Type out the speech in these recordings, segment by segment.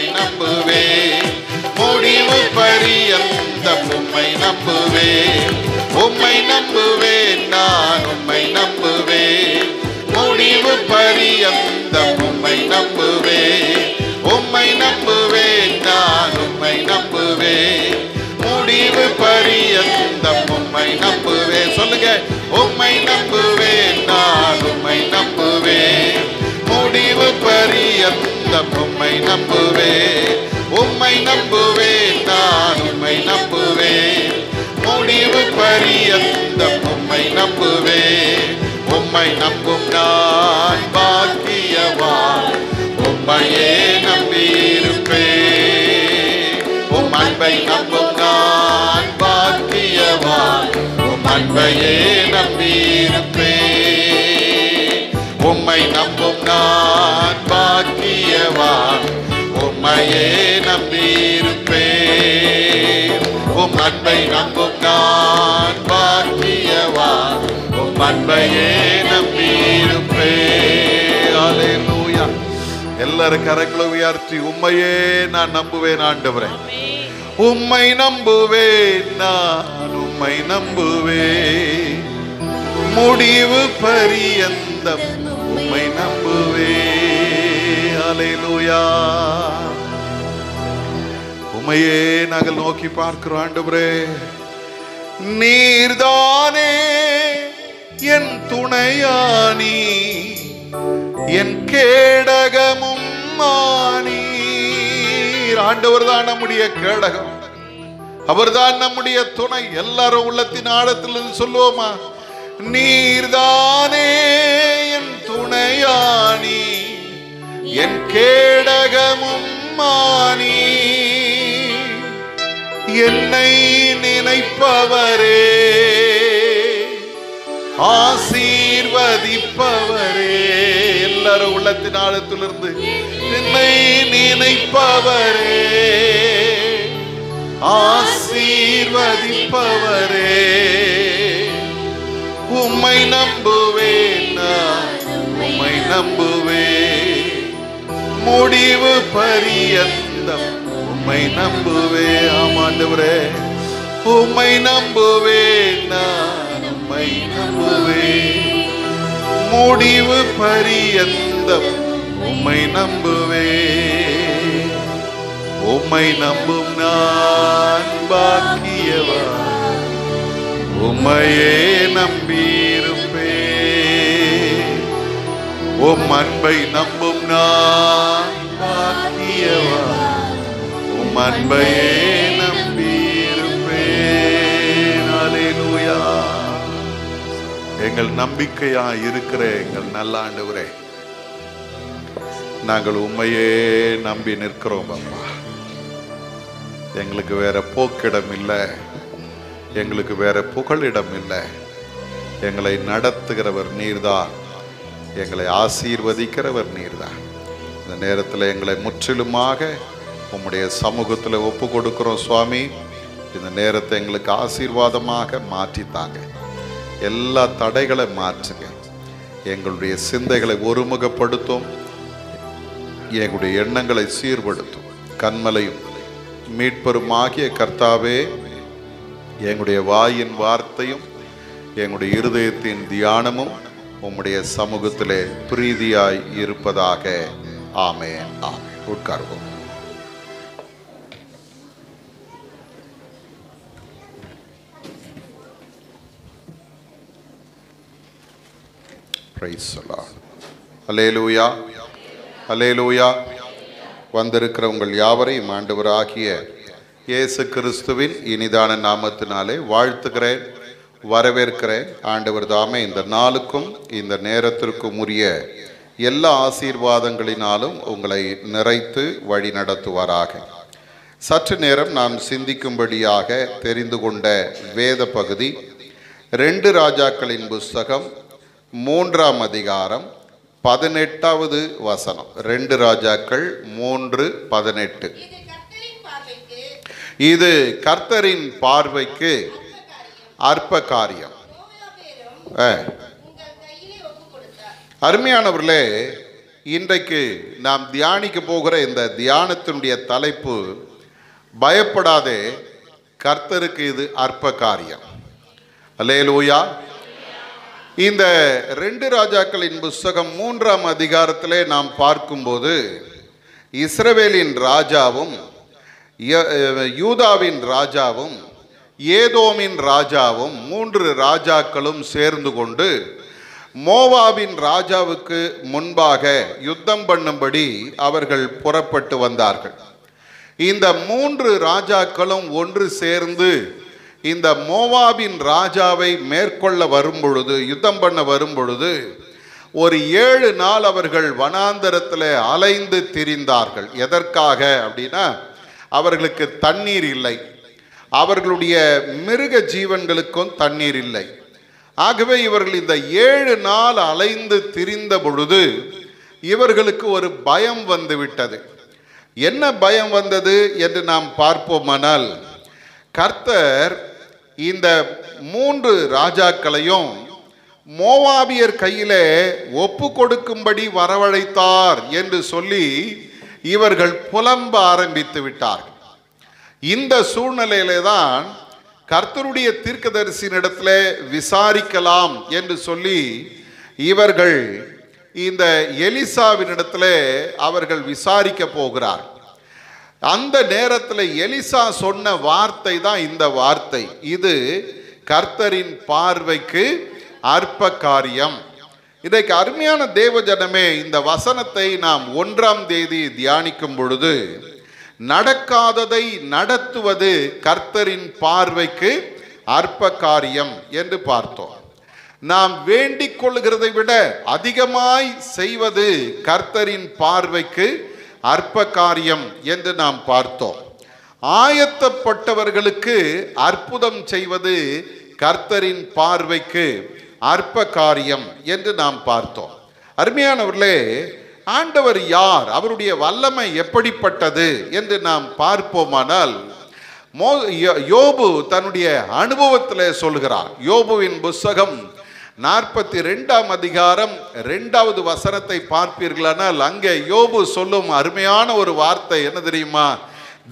உம்மை நம்புவேன். முடிவு பரியந்தம் உம்மை நம்புவேன். உம்மை நம்புவேன், நான் உம்மை நம்புவேன். முடிவு பரியந்தம் உம்மை நம்புவேன். உம்மை நம்புவேன், நான் உம்மை நம்புவேன். முடிவு பரியந்தம் உம்மை நம்புவேன். சொல்லுங்க, உம்மை நம்புவேன், நான் உம்மை நம்புவேன். முடிவு பரியந்தம் உம்மை நம்புவேன். உம்மை நம்புவேன், நான் உம்மை நம்புவேன். முடிவு பரியந்தம் உம்மை நம்புவேன். உம்மை நம்பும் நான் பாக்கியவான். உம்மையே நம்பியிருப்பேன். உம் அன்பை நம்பும் நான் பாக்கியவான். உம் அன்பையே நம்பியிருப்பேன். உம்மை நம்பும் நான் பாக்கியவான். உம்மையே நம்பியிருப்பேன். உம் அன்பை நம்பும் நான் பாக்கியவான். உம் அன்பையே நம்பியிருப்பேன். அல்லேலூயா. எல்லாரும் கரங்களை உயர்த்தி, உம்மையே நான் நம்புவேன் ஆண்டவரே. உம்மை நம்புவேன், நான் உம்மை நம்புவேன். முடிவு பரியந்தம் உம்மை நம்புவேன். அல்லேலூயா. உம்மையே நாங்கள் நோக்கி பார்க்கிறோம் ஆண்டவரே. நீர்தானே என் துணையானி, என் கேடகமும் மானீர். ஆண்டவர் தான் நம்முடைய கேடகம், அவர்தான் நம்முடைய துணை. எல்லாரும் உள்ளத்தின் ஆழத்திலிருந்து சொல்லுவோமா? நீர்தானே என் துணையானி, என் கேடகமும் மானி. என்னை நினைப்பவரே, ஆசீர்வதிப்பவரே. எல்லாரும் உள்ளத்தின் ஆழத்திலிருந்து, என்னை நினைப்பவரே, ஆசீர்வதிப்பவரே. உம்மை நம்புவேன், உம்மை நம்புவேன். முடிவு பரியந்தம் உம்மை நம்புவேன். ஆமாண்டவரே, உம்மை நம்புவேன், நான் உம்மை நம்புவேன். முடிவு பரியந்தம் உம்மை நம்புவேன். உம்மை நம்பும் நான் பாக்கியவான். உம்மையே நம்பியிருப்பேன். உம் அன்பை நம்பும் நான் பாக்கியவான். உம் அன்பையே நம்பியிருப்பேன். அல்லேலூயா. எங்கள் நம்பிக்கையா இருக்கிற எங்கள் நல்ல ஆண்டவரே, நாங்கள் உம்மையே நம்பி நிற்கிறோம் அப்பா. எங்களுக்கு வேற போக்கிடம் இல்லை, எங்களுக்கு வேற புகழிடம் இல்லை. எங்களை நடத்துகிறவர் நீர்தான், எங்களை ஆசீர்வதிக்கிறவர் நீர்தான். இந்த நேரத்தில் எங்களை முற்றிலுமாக உம்முடைய சமூகத்தில் ஒப்பு கொடுக்கிறோம் சுவாமி. இந்த நேரத்தை எங்களுக்கு ஆசீர்வாதமாக மாற்றித்தாங்க. எல்லா தடைகளை மாற்றுங்க. எங்களுடைய சிந்தைகளை ஒருமுகப்படுத்தும், எங்களுடைய எண்ணங்களை சீர்படுத்தும். கன்மலையும் மீட்பருமாகிய கர்த்தாவே, எங்களுடைய வாயின் வார்த்தையும் எங்களுடைய இருதயத்தின் தியானமும் உம்முடைய சமூகத்திலே பிரீதியாய் இருப்பதாக. ஆமென். ஆமென். உட்கார்வோம். Praise the Lord. அல்லேலூயா, அல்லேலூயா. வந்திருக்கிற உங்கள் யாவரையும் ஆண்டவராகிய இயேசு கிறிஸ்துவின் இனிதான நாமத்தினாலே வாழ்த்துகிறேன், வரவேற்கிறேன். ஆண்டவர் தாமே இந்த நாளுக்கும் இந்த நேரத்திற்கும் உரிய எல்லா ஆசீர்வாதங்களினாலும் உங்களை நிறைத்து வழி நடத்துவாராக. சற்று நேரம் நாம் சிந்திக்கும்படியாக தெரிந்து கொண்ட வேத பகுதி 2 ராஜாக்களின் புஸ்தகம் 3ஆம் அதிகாரம் 18வது வசனம். 2 ராஜாக்கள் 3:18. இது கர்த்தரின் பார்வைக்கு அற்ப காரியம். அருமையானவர்களே, இன்றைக்கு நாம் தியானிக்க போகிற இந்த தியானத்தினுடைய தலைப்பு, பயப்படாதே, கர்த்தருக்கு இது அற்ப காரியம். அல்லேலூயா. இந்த 2 ராஜாக்களின் புஸ்தகம் 3ஆம் அதிகாரத்திலே நாம் பார்க்கும்போது, இஸ்ரவேலின் ராஜாவும் யூதாவின் ராஜாவும் ஏதோமின் ராஜாவும் 3 ராஜாக்களும் சேர்ந்து கொண்டு மோவாபின் ராஜாவுக்கு முன்பாக யுத்தம் பண்ணும்படி அவர்கள் புறப்பட்டு வந்தார்கள். இந்த 3 ராஜாக்களும் ஒன்று சேர்ந்து இந்த மோவாபின் ராஜாவை மேற்கொள்ள வரும்பொழுது, யுத்தம் பண்ண வரும்பொழுது, ஒரு 7 நாள் அவர்கள் வனாந்தரத்தில் அலைந்து திரிந்தார்கள். எதற்காக அப்படின்னா, அவர்களுக்கு தண்ணீர் இல்லை, அவர்களுடைய மிருக ஜீவன்களுக்கும் தண்ணீர் இல்லை. ஆகவே இவர்கள் இந்த 7 நாள் அலைந்து திரிந்த பொழுது இவர்களுக்கு ஒரு பயம் வந்து விட்டது. என்ன பயம் வந்தது என்று நாம் பார்ப்போமானால், கர்த்தர் இந்த 3 ராஜாக்களையும் மோவாபியர் கையிலே ஒப்பு கொடுக்கும்படி வரவழைத்தார் என்று சொல்லி இவர்கள் புலம்ப ஆரம்பித்து விட்டார்கள். இந்த சூழ்நிலையிலே தான் கர்த்தருடைய தீர்க்கதரிசியினிடத்தில் விசாரிக்கலாம் என்று சொல்லி இவர்கள் இந்த எலிசாவினிடத்தில் அவர்கள் விசாரிக்க போகிறார். அந்த நேரத்தில் எலிசா சொன்ன வார்த்தை தான் இந்த வார்த்தை, இது கர்த்தரின் பார்வைக்கு அற்ப காரியம். இன்றைக்கு அருமையான தேவ ஜனமே, இந்த வசனத்தை நாம் 1ஆம் தேதி தியானிக்கும் பொழுது, நடக்காததை நடத்துவது கர்த்தரின் பார்வைக்கு அற்ப காரியம் என்று பார்த்தோம். நாம் வேண்டிக் கொள்கிறதை விட அதிகமாய் செய்வது கர்த்தரின் பார்வைக்கு அற்ப காரியம் என்று நாம் பார்த்தோம். ஆயத்தப்பட்டவர்களுக்கு அற்புதம் செய்வது கர்த்தரின் பார்வைக்கு அற்ப காரியம் என்று நாம் பார்த்தோம். அருமையானவர்களே, ஆண்டவர் யார், அவருடைய வல்லமை எப்படிப்பட்டது என்று நாம் பார்ப்போமானால், யோபு தன்னுடைய அனுபவத்தில் சொல்கிறார். யோபுவின் புஸ்தகம் 42ஆம் அதிகாரம் 2வது வசனத்தை பார்ப்பீர்களானால், அங்கே யோபு சொல்லும் அருமையான ஒரு வார்த்தை என்ன தெரியுமா?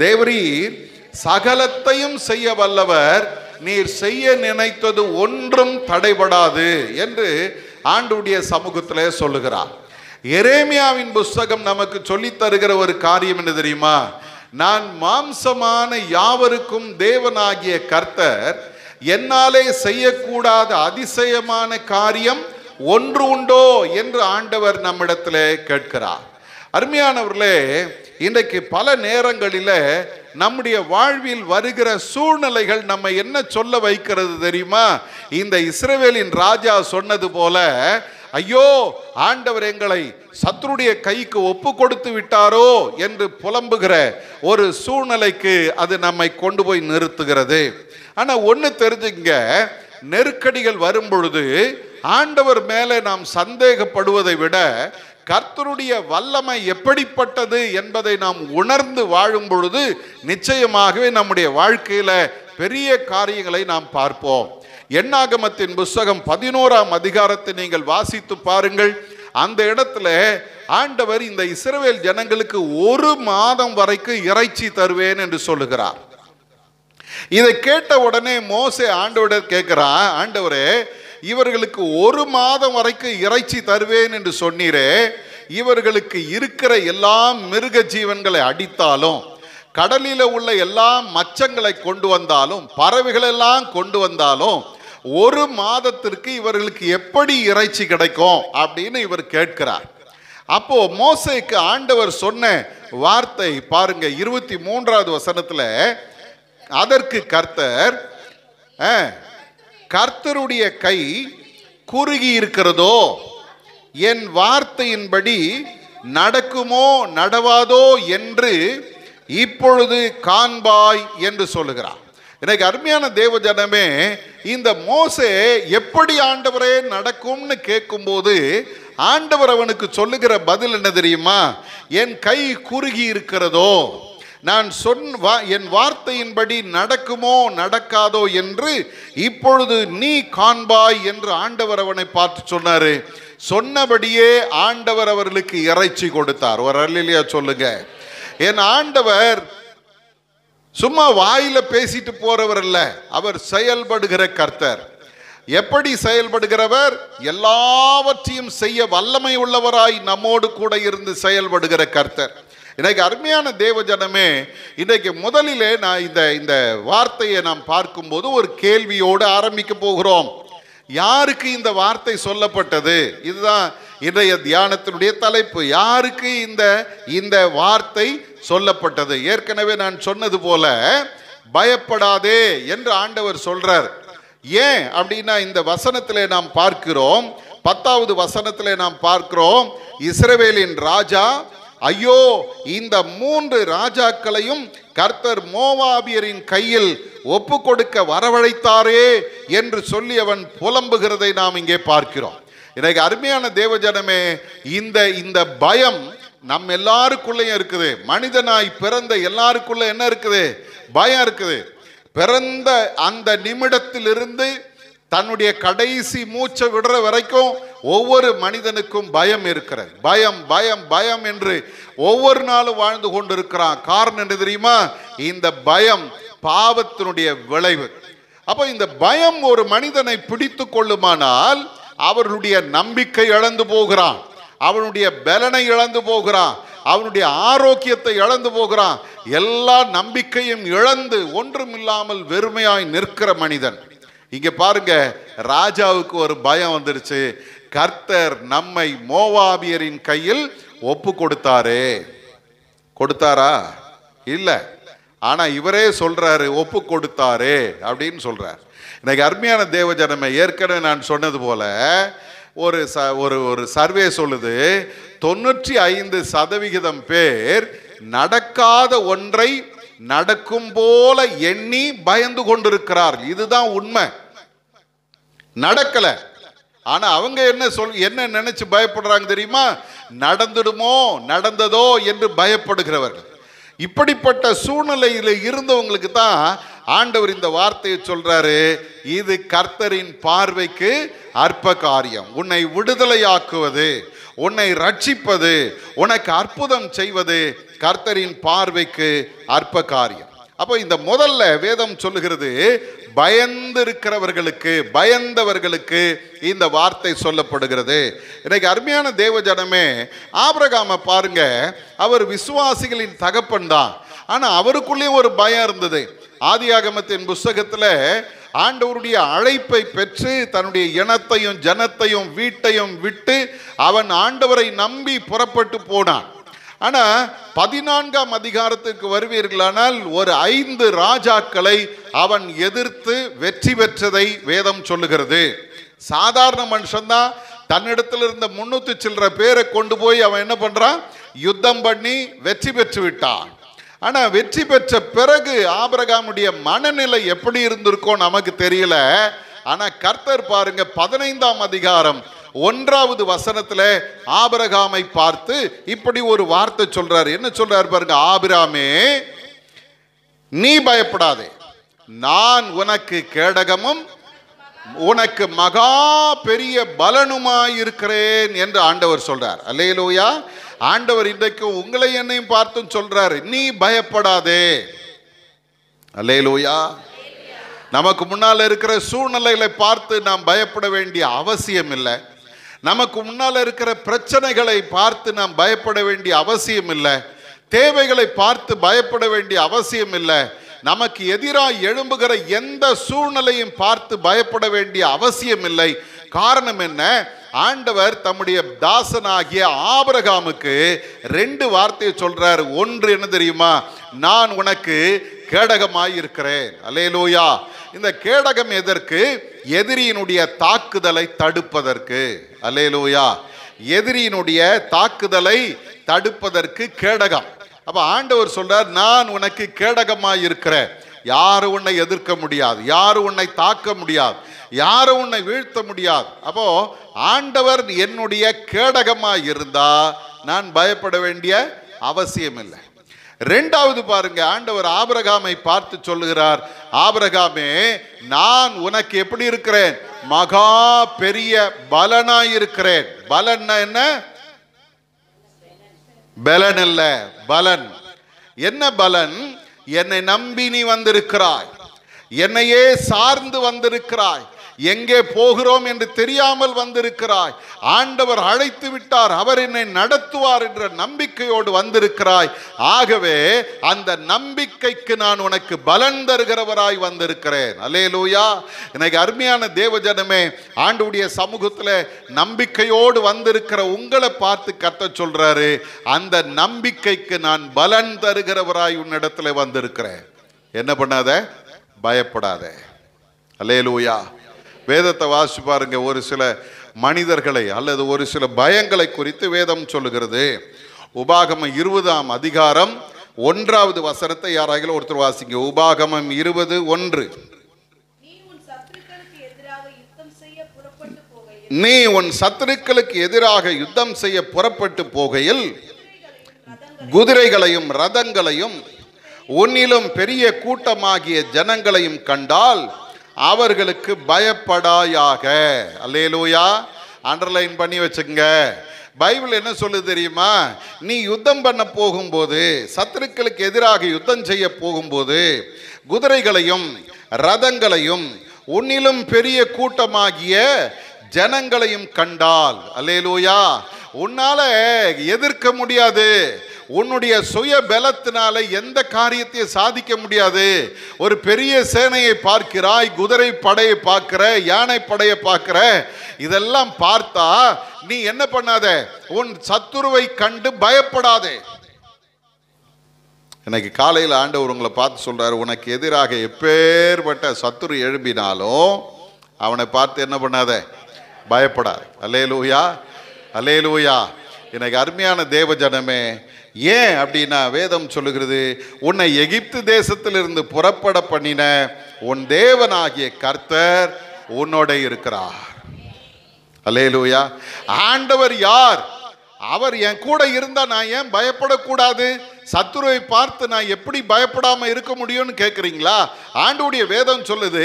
தேவரீர் சகலத்தையும் செய்ய வல்லவர், நீர் செய்ய நினைத்தது ஒன்றும் தடைபடாது என்று ஆண்டவருடைய சமூகத்திலே சொல்லுகிறார். எரேமியாவின் புஸ்தகம் நமக்கு சொல்லித் தருகிற ஒரு காரியம் என்ன தெரியுமா? நான் மாம்சமான யாவருக்கும் தேவனாகிய கர்த்தர், என்னாலே செய்யக்கூடாத அதிசயமான காரியம் ஒன்று உண்டோ என்று ஆண்டவர் நம்மிடத்திலே கேட்கிறார். அருமையானவர்களே, இன்றைக்கு பல நேரங்களில் நம்முடைய வாழ்வில் வருகிற சூழ்நிலைகள் நம்ம என்ன சொல்ல வைக்கிறது தெரியுமா? இந்த இஸ்ரவேலின் ராஜா சொன்னது போல, ஐயோ, ஆண்டவர் எங்களை சத்துருடைய கைக்கு ஒப்பு கொடுத்து விட்டாரோ என்று புலம்புகிற ஒரு சூழ்நிலைக்கு அது நம்மை கொண்டு போய் நிறுத்துகிறது. ஆனால் ஒன்று தெரிஞ்சுங்க, நெருக்கடிகள் வரும் பொழுது ஆண்டவர் மேலே நாம் சந்தேகப்படுவதை விட கர்த்தருடைய வல்லமை எப்படிப்பட்டது என்பதை நாம் உணர்ந்து வாழும் பொழுது நிச்சயமாகவே நம்முடைய வாழ்க்கையில பெரிய காரியங்களை நாம் பார்ப்போம். என்னாகமத்தின் புஸ்தகம் 11ஆம் அதிகாரத்தை நீங்கள் வாசித்து பாருங்கள். அந்த இடத்துல ஆண்டவர் இந்த இஸ்ரவேல் ஜனங்களுக்கு 1 மாதம் வரைக்கும் இறைச்சி தருவேன் என்று சொல்லுகிறார். இதை கேட்ட உடனே மோசே ஆண்டவரிடம் கேட்கிறான், ஆண்டவரே, இவர்களுக்கு 1 மாதம் வரைக்கும் இறைச்சி தருவேன் என்று சொன்னீரே, இவர்களுக்கு இருக்கிற எல்லா மிருக ஜீவன்களை அடித்தாலும், கடலில் உள்ள எல்லா மச்சங்களை கொண்டு வந்தாலும், பறவைகளெல்லாம் கொண்டு வந்தாலும் 1 மாதத்திற்கு இவர்களுக்கு எப்படி இறைச்சி கிடைக்கும் அப்படின்னு இவர் கேட்கிறார். அப்போ மோசேக்கு ஆண்டவர் சொன்ன வார்த்தை பாருங்க, 23வது வசனத்துல, அதற்கு கர்த்தர், கர்த்தருடைய கை குறுகி இருக்கிறதோ, என் வார்த்தையின்படி நடக்குமோ நடவாதோ என்று இப்பொழுது காண்பாய் என்று சொல்லுகிறார். எனக்கு அருமையான தேவ ஜனமே, இந்த மோசே எப்படி ஆண்டவரே நடக்கும்னு கேட்கும்போது ஆண்டவர் அவனுக்கு சொல்லுகிற பதில் என்ன தெரியுமா? என் கை குறுகி இருக்கிறதோ, நான் என் வார்த்தையின்படி நடக்குமோ நடக்காதோ என்று இப்பொழுது நீ காண்பாய் என்று ஆண்டவர் அவனை பார்த்து சொன்னாரு. சொன்னபடியே ஆண்டவர் அவர்களுக்கு இறைச்சி கொடுத்தார். ஒரு அல்லேலூயா சொல்லுங்க. என் ஆண்டவர் சும்மா வாயில பேசிட்டு போறவர் அல்ல, அவர் செயல்படுகிற கர்த்தர். எப்படி செயல்படுகிறவர்? எல்லாவற்றையும் செய்ய வல்லமை உள்ளவராய் நம்மோடு கூட இருந்து செயல்படுகிற கர்த்தர். இன்னைக்கு அருமையான தேவஜனமே, இன்றைக்கு முதலிலே நான் இந்த வார்த்தையை நாம் பார்க்கும்போது ஒரு கேள்வியோடு ஆரம்பிக்க போகிறோம். யாருக்கு இந்த வார்த்தை சொல்லப்பட்டது? இதுதான் இன்றைய தியானத்தினுடைய தலைப்பு. யாருக்கு இந்த வார்த்தை சொல்லப்பட்டது? ஏற்கனவே நான் சொன்னது போல பயப்படாதே என்று ஆண்டவர் சொல்றார். ஏன் அப்படின்னா இந்த வசனத்திலே நாம் பார்க்கிறோம், 10வது வசனத்திலே நாம் பார்க்கிறோம், இஸ்ரவேலின் ராஜா, ஐயோ இந்த 3 ராஜாக்களையும் கர்த்தர் மோவாபியரின் கையில் ஒப்பு கொடுக்க வரவழைத்தாரே என்று சொல்லி அவன் புலம்புகிறதை நாம் இங்கே பார்க்கிறோம். எனக்கு அருமையான தேவஜனமே, இந்த பயம் நம் எல்லாருக்குள்ளேயும் இருக்குது. மனிதனாய் பிறந்த எல்லாருக்குள்ள என்ன இருக்குது? பயம் இருக்குது. பிறந்த அந்த நிமிடத்திலிருந்து தன்னுடைய கடைசி மூச்சை விடுற வரைக்கும் ஒவ்வொரு மனிதனுக்கும் பயம் இருக்கிறது. பயம் பயம் பயம் என்று ஒவ்வொரு நாளும் வாழ்ந்து கொண்டிருக்கிறான். காரணம் என்ன தெரியுமா? இந்த பயம் பாவத்தினுடைய விளைவு. அப்ப இந்த பயம் ஒரு மனிதனை பிடித்து கொள்ளுமானால் அவர்களுடைய நம்பிக்கை இழந்து போகிறான், அவனுடைய பலனை இழந்து போகிறான், அவனுடைய ஆரோக்கியத்தை இழந்து போகிறான். எல்லா நம்பிக்கையும் இழந்து ஒன்றுமில்லாமல் வெறுமையாய் நிற்கிற மனிதன். இங்க பாருங்க, ராஜாவுக்கு ஒரு பயம் வந்துருச்சு. கர்த்தர் நம்மை மோவாபியரின் கையில் ஒப்பு கொடுத்தாரே. கொடுத்தாரா? இல்ல. ஆனா இவரே சொல்றாரு ஒப்பு கொடுத்தாரே அப்படின்னு சொல்றார். இன்னைக்கு அருமையான தேவஜனமே, ஏற்கனவே நான் சொன்னது போல ஒரு சர்வே சொல்லுது, 95% பேர் நடக்காத ஒன்றை நடக்கும் போல எண்ணி பயந்து கொண்டிருக்கிறார்கள். இதுதான் உண்மை. நடக்கல, ஆனா அவங்க என்ன நினைச்சு பயப்படுறாங்க தெரியுமா? நடந்துடுமோ நடந்ததோ என்று பயப்படுகிறவர்கள். இப்படிப்பட்ட சூழ்நிலையில் இருந்தவங்களுக்கு தான் ஆண்டவர் இந்த வார்த்தையை சொல்றாரு, இது கர்த்தரின் பார்வைக்கு அற்ப காரியம். உன்னை விடுதலையாக்குவது, உன்னை ரட்சிப்பது, உனக்கு அற்புதம் செய்வது கர்த்தரின் பார்வைக்கு அற்ப காரியம். அப்போ இந்த முதல்ல வேதம் சொல்லுகிறது, பயந்தவர்களுக்கு இந்த வார்த்தை சொல்லப்படுகிறது. இன்னைக்கு அருமையான தேவஜனமே, ஆபிரகாமை பாருங்க, அவர் விசுவாசிகளின் தகப்பன் தான். ஆனா அவருக்குள்ளேயும் ஒரு பயம் இருந்தது. ஆதியாகமத்தின் புஸ்தகத்தில் ஆண்டவருடைய அழைப்பை பெற்று தன்னுடைய இனத்தையும் ஜனத்தையும் வீட்டையும் விட்டு அவன் ஆண்டவரை நம்பி புறப்பட்டு போனான். ஆனா 14ஆம் அதிகாரத்துக்கு வருவீர்களானால் ஒரு 5 ராஜாக்களை அவன் எதிர்த்து வெற்றி பெற்றதை வேதம் சொல்லுகிறது. சாதாரண மனுஷன்தான். தன்னிடத்தில் இருந்த 300 சில்லற பேரை கொண்டு போய் அவன் என்ன பண்றான்? யுத்தம் பண்ணி வெற்றி பெற்று விட்டான். ஆனா வெற்றி பெற்ற பிறகு ஆபிரகாமுடைய மனநிலை எப்படி இருந்திருக்கும் நமக்கு தெரியல. ஆனா கர்த்தர் பாருங்க, 15ஆம் அதிகாரம் 1வது வசனத்துல ஆபிரகாமை பார்த்து இப்படி ஒரு வார்த்தை சொல்றாரு. என்ன சொல்றாரு பாருங்க, ஆபிரகாமே நீ பயப்படாதே, நான் உனக்கு கேடகமும் உனக்கு மகா பெரிய பலனுமாய் இருக்கிறேன் என்று ஆண்டவர் சொல்றார். அல்லேலூயா. ஆண்டவர் இன்றைக்கு உங்களை என்னையும் பார்த்தும் சொல்றாரு, நீ பயப்படாதே. அல்லேலூயா. நமக்கு முன்னால் இருக்கிற சூழ்நிலைகளை பார்த்து நாம் பயப்பட வேண்டிய அவசியம் இல்லை. நமக்கு முன்னால் இருக்கிற பிரச்சனைகளை பார்த்து நாம் பயப்பட வேண்டிய அவசியம் இல்லை. தேவைகளை பார்த்து பயப்பட வேண்டிய அவசியம் இல்லை. நமக்கு எதிராக எழும்புகிற எந்த சூழ்நிலையும் பார்த்து பயப்பட வேண்டிய அவசியம் இல்லை. காரணம் என்ன? ஆண்டவர் தம்முடைய தாசனாகிய ஆபிரகாமுக்கு 2 வார்த்தையை சொல்றார். ஒன்று என்ன தெரியுமா? நான் உனக்கு கேடகமாய் இருக்கிறேன். அல்லேலூயா. இந்த கேடகம் எதற்கு? எதிரியினுடைய தாக்குதலை தடுப்பதற்கு. அல்லேலூயா. எதிரியினுடைய தாக்குதலை தடுப்பதற்கு கேடகம். அப்ப ஆண்டவர் சொல்றார், நான் உனக்கு கேடகமாய் இருக்கிறேன். யாரும் உன்னை எதிர்க்க முடியாது, யாரும் உன்னை தாக்க முடியாது, யாரும் உன்னை வீழ்த்த முடியாது. அப்போ ஆண்டவர் என்னுடைய கேடகமாய் இருந்தா நான் பயப்பட வேண்டிய அவசியம் இல்லை. இரண்டாவது பாருங்க, ஆண்டவர் ஆபிரகாமை பார்த்து சொல்லுகிறார், ஆபிரகாமே நான் உனக்கு எப்படி இருக்கிறேன்? மகா பெரிய பலனாய் இருக்கிறேன். பலன் என்ன? பலன் அல்ல, பலன். என்ன பலன்? என்னை நம்பி நீ வந்திருக்கிறாய், என்னையே சார்ந்து வந்திருக்கிறாய், எங்கே போகிறோம் என்று தெரியாமல் வந்திருக்கிறாய், ஆண்டவர் அழைத்து விட்டார், அவர் என்னை நடத்துவார் என்ற நம்பிக்கையோடு வந்திருக்கிறாய். ஆகவே அந்த நம்பிக்கைக்கு நான் உனக்கு பலன் தருகிறவராய் வந்திருக்கிறேன். அல்லேலூயா. எனக்கு அருமையான தேவஜனமே, ஆண்டவருடைய சமூகத்தில் நம்பிக்கையோடு வந்திருக்கிற உங்களை பார்த்து கர்த்தர் சொல்றாரு, அந்த நம்பிக்கைக்கு நான் பலன் தருகிறவராய் உன்னிடத்துல வந்திருக்கிறேன். என்ன பண்ணாத? பயப்படாத. அல்லேலூயா. வேதத்தை வாசிச்சு பாருங்க, ஒரு சில மனிதர்களை அல்லது ஒரு சில பயங்களை குறித்து வேதம் சொல்லுகிறது. உபாகமம் 20ஆம் அதிகாரம் 1வது வசனத்தை யாராகிலும் ஒருத்தர் வாசிங்க. உபாகமம் 20:1. நீ உன் சத்துருக்களுக்கு எதிராக யுத்தம் செய்ய புறப்பட்டு போகையில் குதிரைகளையும் ரதங்களையும் உன்னிலும் பெரிய கூட்டமாகிய ஜனங்களையும் கண்டால் அவர்களுக்கு பயப்படாயாக. அல்லேலூயா. அண்டர்லைன் பண்ணி வச்சுங்க. பைபிள் என்ன சொல்லுது தெரியுமா? நீ யுத்தம் பண்ண போகும்போது, சத்துருக்களுக்கு எதிராக யுத்தம் செய்ய போகும்போது, குதிரைகளையும் ரதங்களையும் உன்னிலும் பெரிய கூட்டமாகிய ஜனங்களையும் கண்டால், அல்லேலூயா, உன்னால எதிர்க்க முடியாது. உன்னுடைய சுய பலத்தினால எந்த காரியத்தை சாதிக்க முடியாது. ஒரு பெரிய சேனையை பார்க்கிறாய், குதிரை படையை பார்க்கிற, யானை படையை பார்க்கிற, இதெல்லாம் பார்த்தா நீ என்ன பண்ணாத? உன் சத்துருவை கண்டு பயப்படாதே. இன்னைக்கு காலையில் ஆண்டவர் உங்களை பார்த்து சொல்றாரு, உனக்கு எதிராக எப்பேற்பட்ட சத்துரு எழும்பினாலும் அவனை பார்த்து என்ன பண்ணாத? பயப்படாது. அல்லேலூயா, அல்லேலூயா. எனக்கு அருமையான தேவ ஜனமே, ஏன் அப்படின்னா வேதம் சொல்லுகிறது, உன்னை எகிப்து தேசத்திலிருந்து புறப்பட பண்ணின உன் தேவனாகிய கர்த்தர் உன்னோட இருக்கிறார். அல்லேலூயா. ஆண்டவர் யார்? அவர் என் கூட இருந்தா நான் ஏன் பயப்படக்கூடாது? சத்துருவை பார்த்து நான் எப்படி பயப்படாம இருக்க முடியும்னு கேட்குறீங்களா? ஆண்டவருடைய வேதம் சொல்லுது,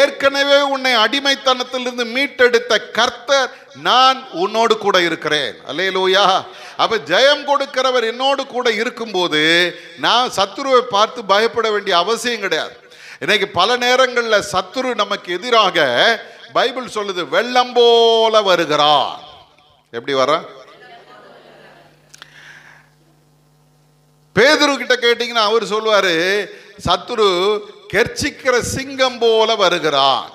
ஏற்கனவே உன்னை அடிமைத்தனத்திலிருந்து மீட்டெடுத்த கர்த்தர் நான் உன்னோடு கூட இருக்கிறேன். அல்லேலூயா. அப்ப ஜெயம் கொடுக்கிறவர் என்னோடு கூட இருக்கும்போது நான் சத்துருவை பார்த்து பயப்பட வேண்டிய அவசியம் கிடையாது. இன்னைக்கு பல நேரங்களில் சத்துரு நமக்கு எதிராக பைபிள் சொல்லுது, வெள்ளம் போல வருகிறார். எப்படி வர? பேதுரு கிட்ட கேட்டீங்கன்னா அவர் சொல்லுவாரு, சத்துரு கெர்ச்சிக்கிற சிங்கம் போல வருகிறான்.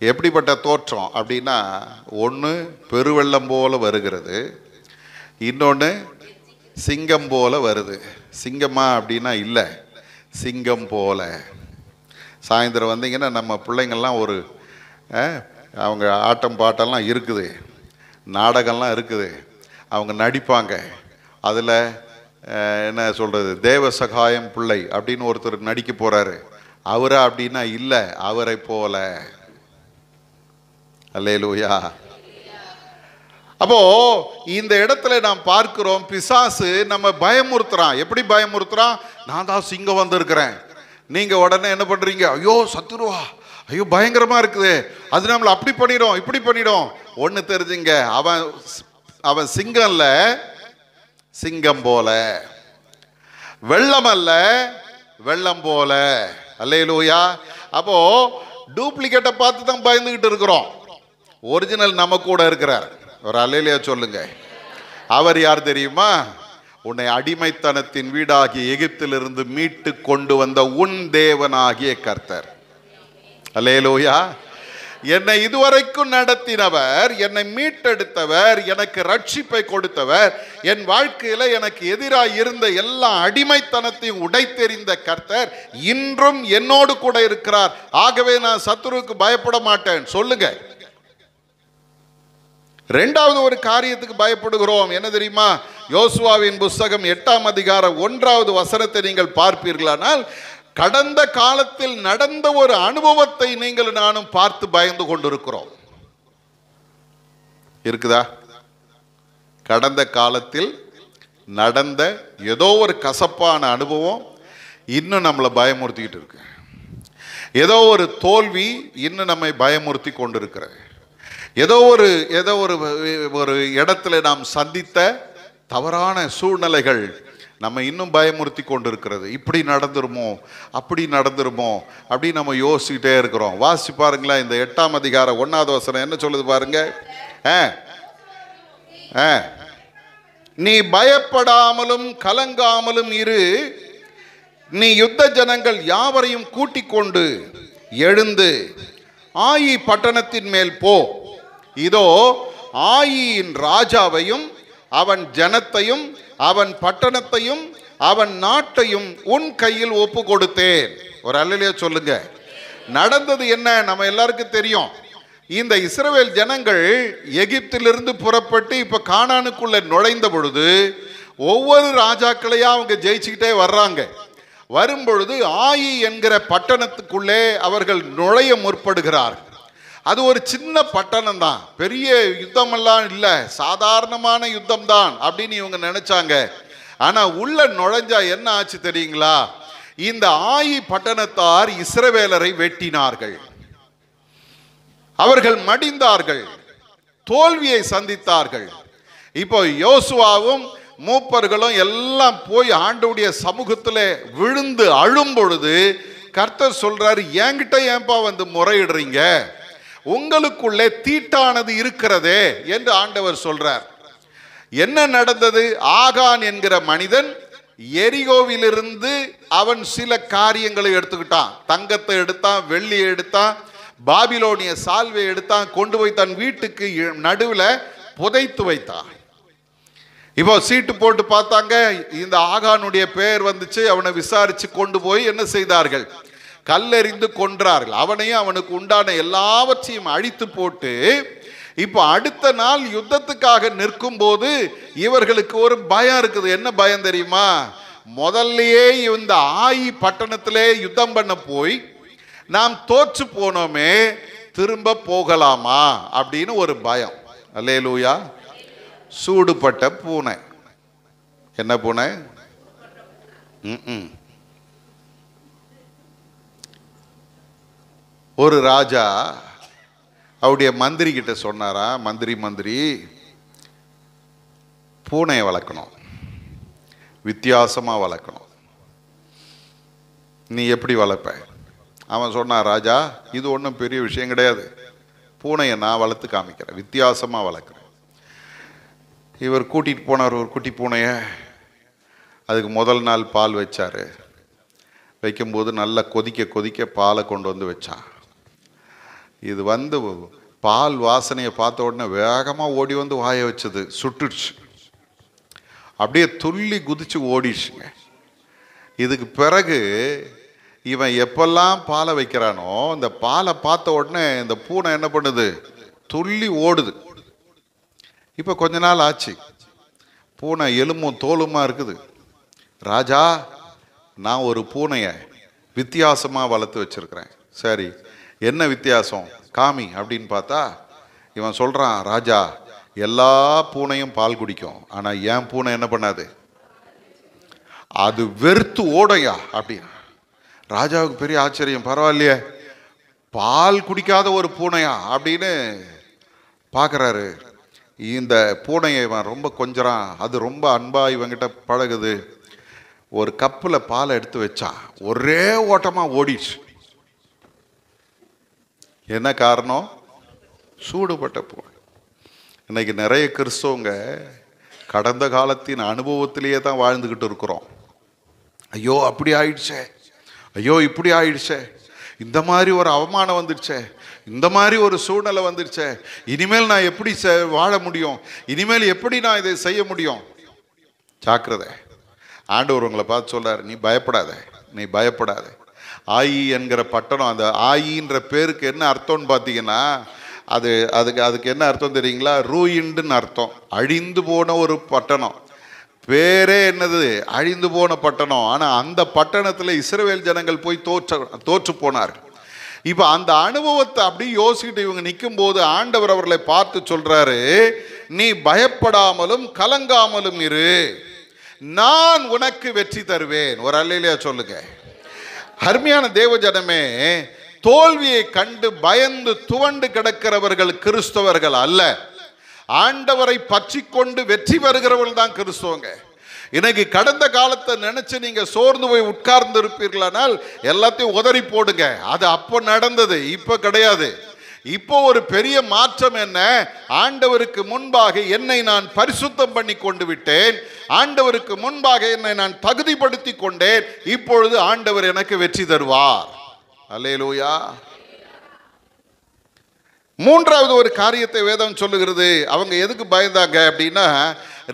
எப்படிப்பட்ட தோற்றம் அப்படின்னா, ஒன்று பெருவெள்ளம் போல வருகிறது, இன்னொன்று சிங்கம் போல வருது. சிங்கமா அப்படின்னா இல்லை, சிங்கம் போல. சாயந்தரம் வந்தீங்கன்னா நம்ம பிள்ளைங்கள்லாம் ஒரு அவங்க ஆட்டம் பாட்டெல்லாம் இருக்குது, நாடகம்லாம் இருக்குது, அவங்க நடிப்பாங்க. அதில் என்ன சொல்கிறது, தேவ சகாயம் பிள்ளை அப்படின்னு ஒருத்தர் நடிக்க போகிறாரு. அவரா அப்படின்னா இல்லை, அவரை போல. அல்லேலூயா. அப்போ இந்த இடத்துல நாம் பார்க்கிறோம், பிசாசு நம்ம பயமுறுத்துறான். எப்படி பயமுறுத்துறான்? நான் தான் சிங்கம் வந்திருக்கிறேன். நீங்க உடனே என்ன பண்றீங்க? ஐயோ சத்துருவா, ஐயோ பயங்கரமா இருக்குது, அது நம்மளை அப்படி பண்ணிடும் இப்படி பண்ணிடும். ஒன்று தெரிஞ்சுங்க, அவன் சிங்கம் இல்ல, சிங்கம் போல. வெள்ளம் அல்ல, வெள்ளம் போல. அல்லேலூயா. அப்போ டூப்ளிகேட்டை பார்த்து தான் பயந்துகிட்டு இருக்கிறோம். ஒரிஜினல் நம்ம கூட இருக்கிறார். ஒரு அல்லேலூயா சொல்லுங்க. அவர் யார் தெரியுமா? உன்னை அடிமைத்தனத்தின் வீடாகிய எகிப்திலிருந்து மீட்டு கொண்டு வந்த உன் தேவனாகிய கர்த்தர். அல்லேலூயா. என்னை இதுவரைக்கும் நடத்தினவர், என்னை மீட்டெடுத்தவர், எனக்கு ரட்சிப்பை கொடுத்தவர், என் வாழ்க்கையில எனக்கு எதிராக இருந்த எல்லா அடிமைத்தனத்தையும் உடைத்தெறிந்த கர்த்தர் இன்றும் என்னோடு கூட இருக்கிறார். ஆகவே நான் சத்துருவுக்கு பயப்பட மாட்டேன். சொல்லுங்க. இரண்டாவது ஒரு காரியத்துக்கு பயப்படுகிறோம். என்ன தெரியுமா? யோசுவாவின் புஸ்தகம் 8ஆம் அதிகாரம் 1வது வசனத்தை நீங்கள் பார்ப்பீர்களானால், கடந்த காலத்தில் நடந்த ஒரு அனுபவத்தை நீங்கள் நானும் பார்த்து பயந்து கொண்டிருக்கிறோம். இருக்குதா? கடந்த காலத்தில் நடந்த ஏதோ ஒரு கசப்பான அனுபவம் இன்னும் நம்மளை பயமுறுத்திக்கிட்டு இருக்கு. ஏதோ ஒரு தோல்வி இன்னும் நம்மை பயமுறுத்தி கொண்டிருக்கிறது. ஏதோ ஒரு இடத்துல நாம் சந்தித்த தவறான சூழ்நிலைகள் நம்ம இன்னும் பயமுறுத்தி கொண்டிருக்கிறது. இப்படி நடந்துருமோ, அப்படி நடந்துருமோ அப்படின்னு நம்ம யோசிச்சுட்டே இருக்கிறோம். வாசி பாருங்களேன், இந்த 8ஆம் அதிகாரம் 1வது வசனம் என்ன சொல்லுது பாருங்க. நீ பயப்படாமலும் கலங்காமலும் இரு, நீ யுத்த ஜனங்கள் யாவரையும் கூட்டிக் கொண்டு எழுந்து ஆயி பட்டணத்தின் மேல் போ. இதோ ஆயியின் ராஜாவையும் அவன் ஜனத்தையும் அவன் பட்டணத்தையும் அவன் நாட்டையும் உன் கையில் ஒப்பு கொடுத்தேன். ஒரு அல்லேலூயா சொல்லுங்க. நடந்தது என்ன நம்ம எல்லாருக்கும் தெரியும். இந்த இஸ்ரவேல் ஜனங்கள் எகிப்திலிருந்து புறப்பட்டு இப்ப கானானுக்குள்ள நுழைந்த பொழுது ஒவ்வொரு ராஜாக்களையா அவங்க ஜெயிச்சுக்கிட்டே வர்றாங்க. வரும்பொழுது ஆயி என்கிற பட்டணத்துக்குள்ளே அவர்கள் நுழைய முற்படுகிறார்கள். அது ஒரு சின்ன பட்டணம் தான், பெரிய யுத்தமெல்லாம் இல்லை, சாதாரணமான யுத்தம் தான் அப்படின்னு இவங்க நினைச்சாங்க. ஆனா உள்ள நுழைஞ்சா என்ன ஆச்சு தெரியுங்களா? இந்த ஆயி பட்டணத்தார் இஸ்ரவேலரை வெட்டினார்கள், அவர்கள் மடிந்தார்கள், தோல்வியை சந்தித்தார்கள். இப்போ யோசுவாவும் மூப்பர்களும் எல்லாம் போய் ஆண்டவருடைய சமூகத்தில் விழுந்து அழும் பொழுது கர்த்தர் சொல்றாரு, என்கிட்ட ஏன்பா வந்து முறையிடுறீங்க, உங்களுக்குள்ளே தீட்டானது இருக்கிறதே என்று ஆண்டவர் சொல்றார். என்ன நடந்தது? ஆகான் என்கிற மனிதன் எரிகோவிலிருந்து அவன் சில காரியங்களை எடுத்துக்கிட்டான். தங்கத்தை எடுத்தான், வெள்ளியை எடுத்தான், பாபிலோனிய சால்வை எடுத்தான், கொண்டு போய் தன் வீட்டுக்கு நடுவில் புதைத்து வைத்தான். இப்போ சீட்டு போட்டு பார்த்தாங்க, இந்த ஆகானுடைய பெயர் வந்துச்சு. அவனை விசாரிச்சு கொண்டு போய் என்ன செய்தார்கள்? கல்லெறிந்து கொன்றார்கள். அவனையும் அவனுக்கு உண்டான எல்லாவற்றையும் அழித்து போட்டு இப்போ அடுத்த நாள் யுத்தத்துக்காக நிற்கும் போது இவர்களுக்கு ஒரு பயம் இருக்குது. என்ன பயம் தெரியுமா? முதல்லயே இந்த ஆயி பட்டணத்திலே யுத்தம் பண்ண போய் நாம் தோற்று போனோமே, திரும்ப போகலாமா அப்படின்னு ஒரு பயம். அல்லேலூயா. சூடுபட்ட பூனை. என்ன பூனை? ஒரு ராஜா அவருடைய மந்திரி கிட்ட சொன்னாரா, மந்திரி பூனையை வளர்க்கணும், வித்தியாசமா வளர்க்கணும். நீ எப்படி வளர்ப்ப? அவன் சொன்னான், ராஜா இது ஒன்றும் பெரிய விஷயம் கிடையாது, பூனையை நான் வளர்த்து காமிக்கிறேன், வித்தியாசமா வளர்க்குறேன். இவர் கூட்டிட்டு போனார் ஒரு குட்டி பூனையை. அதுக்கு முதல் நாள் பால் வச்சாரு. வைக்கும்போது நல்லா கொதிக்க பாலை கொண்டு வந்து வச்சான். இது வந்து பால் வாசனையை பார்த்த உடனே வேகமாக ஓடி வந்து வாய வச்சது, சுட்டுடுச்சு. அப்படியே துள்ளி குதிச்சு ஓடிடுச்சுங்க. இதுக்கு பிறகு இவன் எப்பெல்லாம் பாலை வைக்கிறானோ இந்த பாலை பார்த்த உடனே இந்த பூனை என்ன பண்ணுது? துள்ளி ஓடுது. இப்போ கொஞ்ச நாள் ஆச்சு, பூனை எலும்பும் தோலுமா இருக்குது. ராஜா, நான் ஒரு பூனையை வித்தியாசமாக வளர்த்து வச்சிருக்கிறேன். சரி, என்ன வித்தியாசம் காமி அப்படின்னு பார்த்தா இவன் சொல்கிறான், ராஜா எல்லா பூனையும் பால் குடிக்கும், ஆனால் என் பூனை என்ன பண்ணாது, அது வெறுத்து ஓடையா அப்படின்னா. ராஜாவுக்கு பெரிய ஆச்சரியம், பரவாயில்லையே பால் குடிக்காத ஒரு பூனையா அப்படின்னு பார்க்குறாரு. இந்த பூனையை இவன் ரொம்ப கொஞ்சறான், அது ரொம்ப அன்பா இவங்கிட்ட பழகுது. ஒரு கப்பில் பாலை எடுத்து வச்சான், ஒரே ஓட்டமாக ஓடிச்சு. என்ன காரணம்? சூடுபட்ட பூனை. இன்னைக்கு நிறைய கிறிஸ்தவங்க கடந்த காலத்தின் அனுபவத்திலேயே தான் வாழ்ந்துக்கிட்டு இருக்கிறோம். ஐயோ அப்படி ஆயிடுச்சே, ஐயோ இப்படி ஆயிடுச்சே, இந்த மாதிரி ஒரு அவமானம் வந்துடுச்சே, இந்த மாதிரி ஒரு சூழ்நிலை வந்துடுச்சே, இனிமேல் நான் எப்படி வாழ முடியும், இனிமேல் எப்படி நான் இதை செய்ய முடியும்? ஜாக்கிரதை. ஆண்டவர் உங்களை பார்த்து சொல்றாரு, நீ பயப்படாத, நீ பயப்படாத. ஆயி என்கிற பட்டணம், அந்த ஆயின்ற பேருக்கு என்ன அர்த்தம்னு பார்த்தீங்கன்னா அதுக்கு என்ன அர்த்தம் தெரியுங்களா? ரூயிண்டுன்னு அர்த்தம், அழிந்து போன ஒரு பட்டணம். பேரே என்னது? அழிந்து போன பட்டணம். ஆனால் அந்த பட்டணத்தில் இஸ்ரவேல் ஜனங்கள் போய் தோற்று போனார்கள். இப்போ அந்த அனுபவத்தை அப்படி யோசிக்கிட்டு இவங்க நிற்கும் போது ஆண்டவர் அவர்களை பார்த்து சொல்றாரு, நீ பயப்படாமலும் கலங்காமலும் இரு, நான் உனக்கு வெற்றி தருவேன். ஒரு அல்லேலூயா சொல்லுங்க. அருமையான தேவஜனமே, தோல்வியை கண்டு பயந்து துவண்டு கிடக்கிறவர்கள் கிறிஸ்தவர்கள் அல்ல. ஆண்டவரை பற்றி கொண்டு வெற்றி பெறுகிறவர்கள் தான் கிறிஸ்தவங்க. இன்னைக்கு கடந்த காலத்தை நினைச்சு நீங்க சோர்ந்து போய் உட்கார்ந்து இருப்பீர்களானால் எல்லாத்தையும் உதறி போடுங்க. அது அப்போ நடந்தது, இப்ப கிடையாது. இப்போ ஒரு பெரிய மாற்றம் என்ன? ஆண்டவருக்கு முன்பாக என்னை நான் பரிசுத்தம் பண்ணி கொண்டு விட்டேன், ஆண்டவருக்கு முன்பாக என்னை நான் தகுதிப்படுத்தி கொண்டேன், இப்பொழுது ஆண்டவர் எனக்கு வெற்றி தருவார். அல்லேலூயா. மூன்றாவது ஒரு காரியத்தை வேதம் சொல்லுகிறது. அவங்க எதுக்கு பயந்தாங்க அப்படின்னா,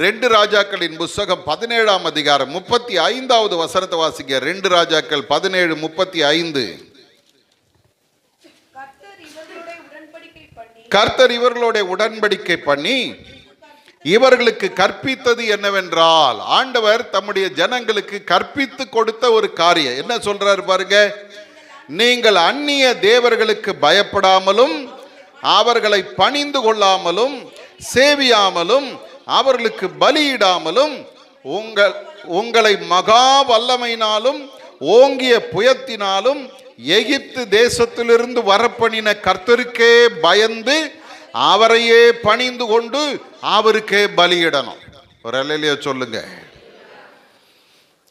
2 ராஜாக்களின் புஸ்தகம் 17ஆம் அதிகாரம் 35வது வசனத்தை வாசிங்க. 2 ராஜாக்கள் 17:35. கர்த்தர் இவர்களோட உடன்படிக்கை பண்ணி இவர்களுக்கு கற்பித்தது என்னவென்றால், ஆண்டவர் தம்முடைய ஜனங்களுக்கு கற்பித்து கொடுத்த ஒரு காரியம் என்ன சொல்றாரு பாருங்க. நீங்கள் அந்நிய தேவர்களுக்கு பயப்படாமலும் அவர்களை பணிந்து கொள்ளாமலும் சேவியாமலும் அவர்களுக்கு பலியிடாமலும் உங்களை மகா வல்லமையினாலும் ஓங்கிய புயத்தினாலும் எகிப்து தேசத்திலிருந்து வரப்பண்ணின கர்த்தருக்கே பயந்து அவரையே பணிந்து கொண்டு அவருக்கே பலியிடணும். ஒரு அல்லேலூயா சொல்லுங்க.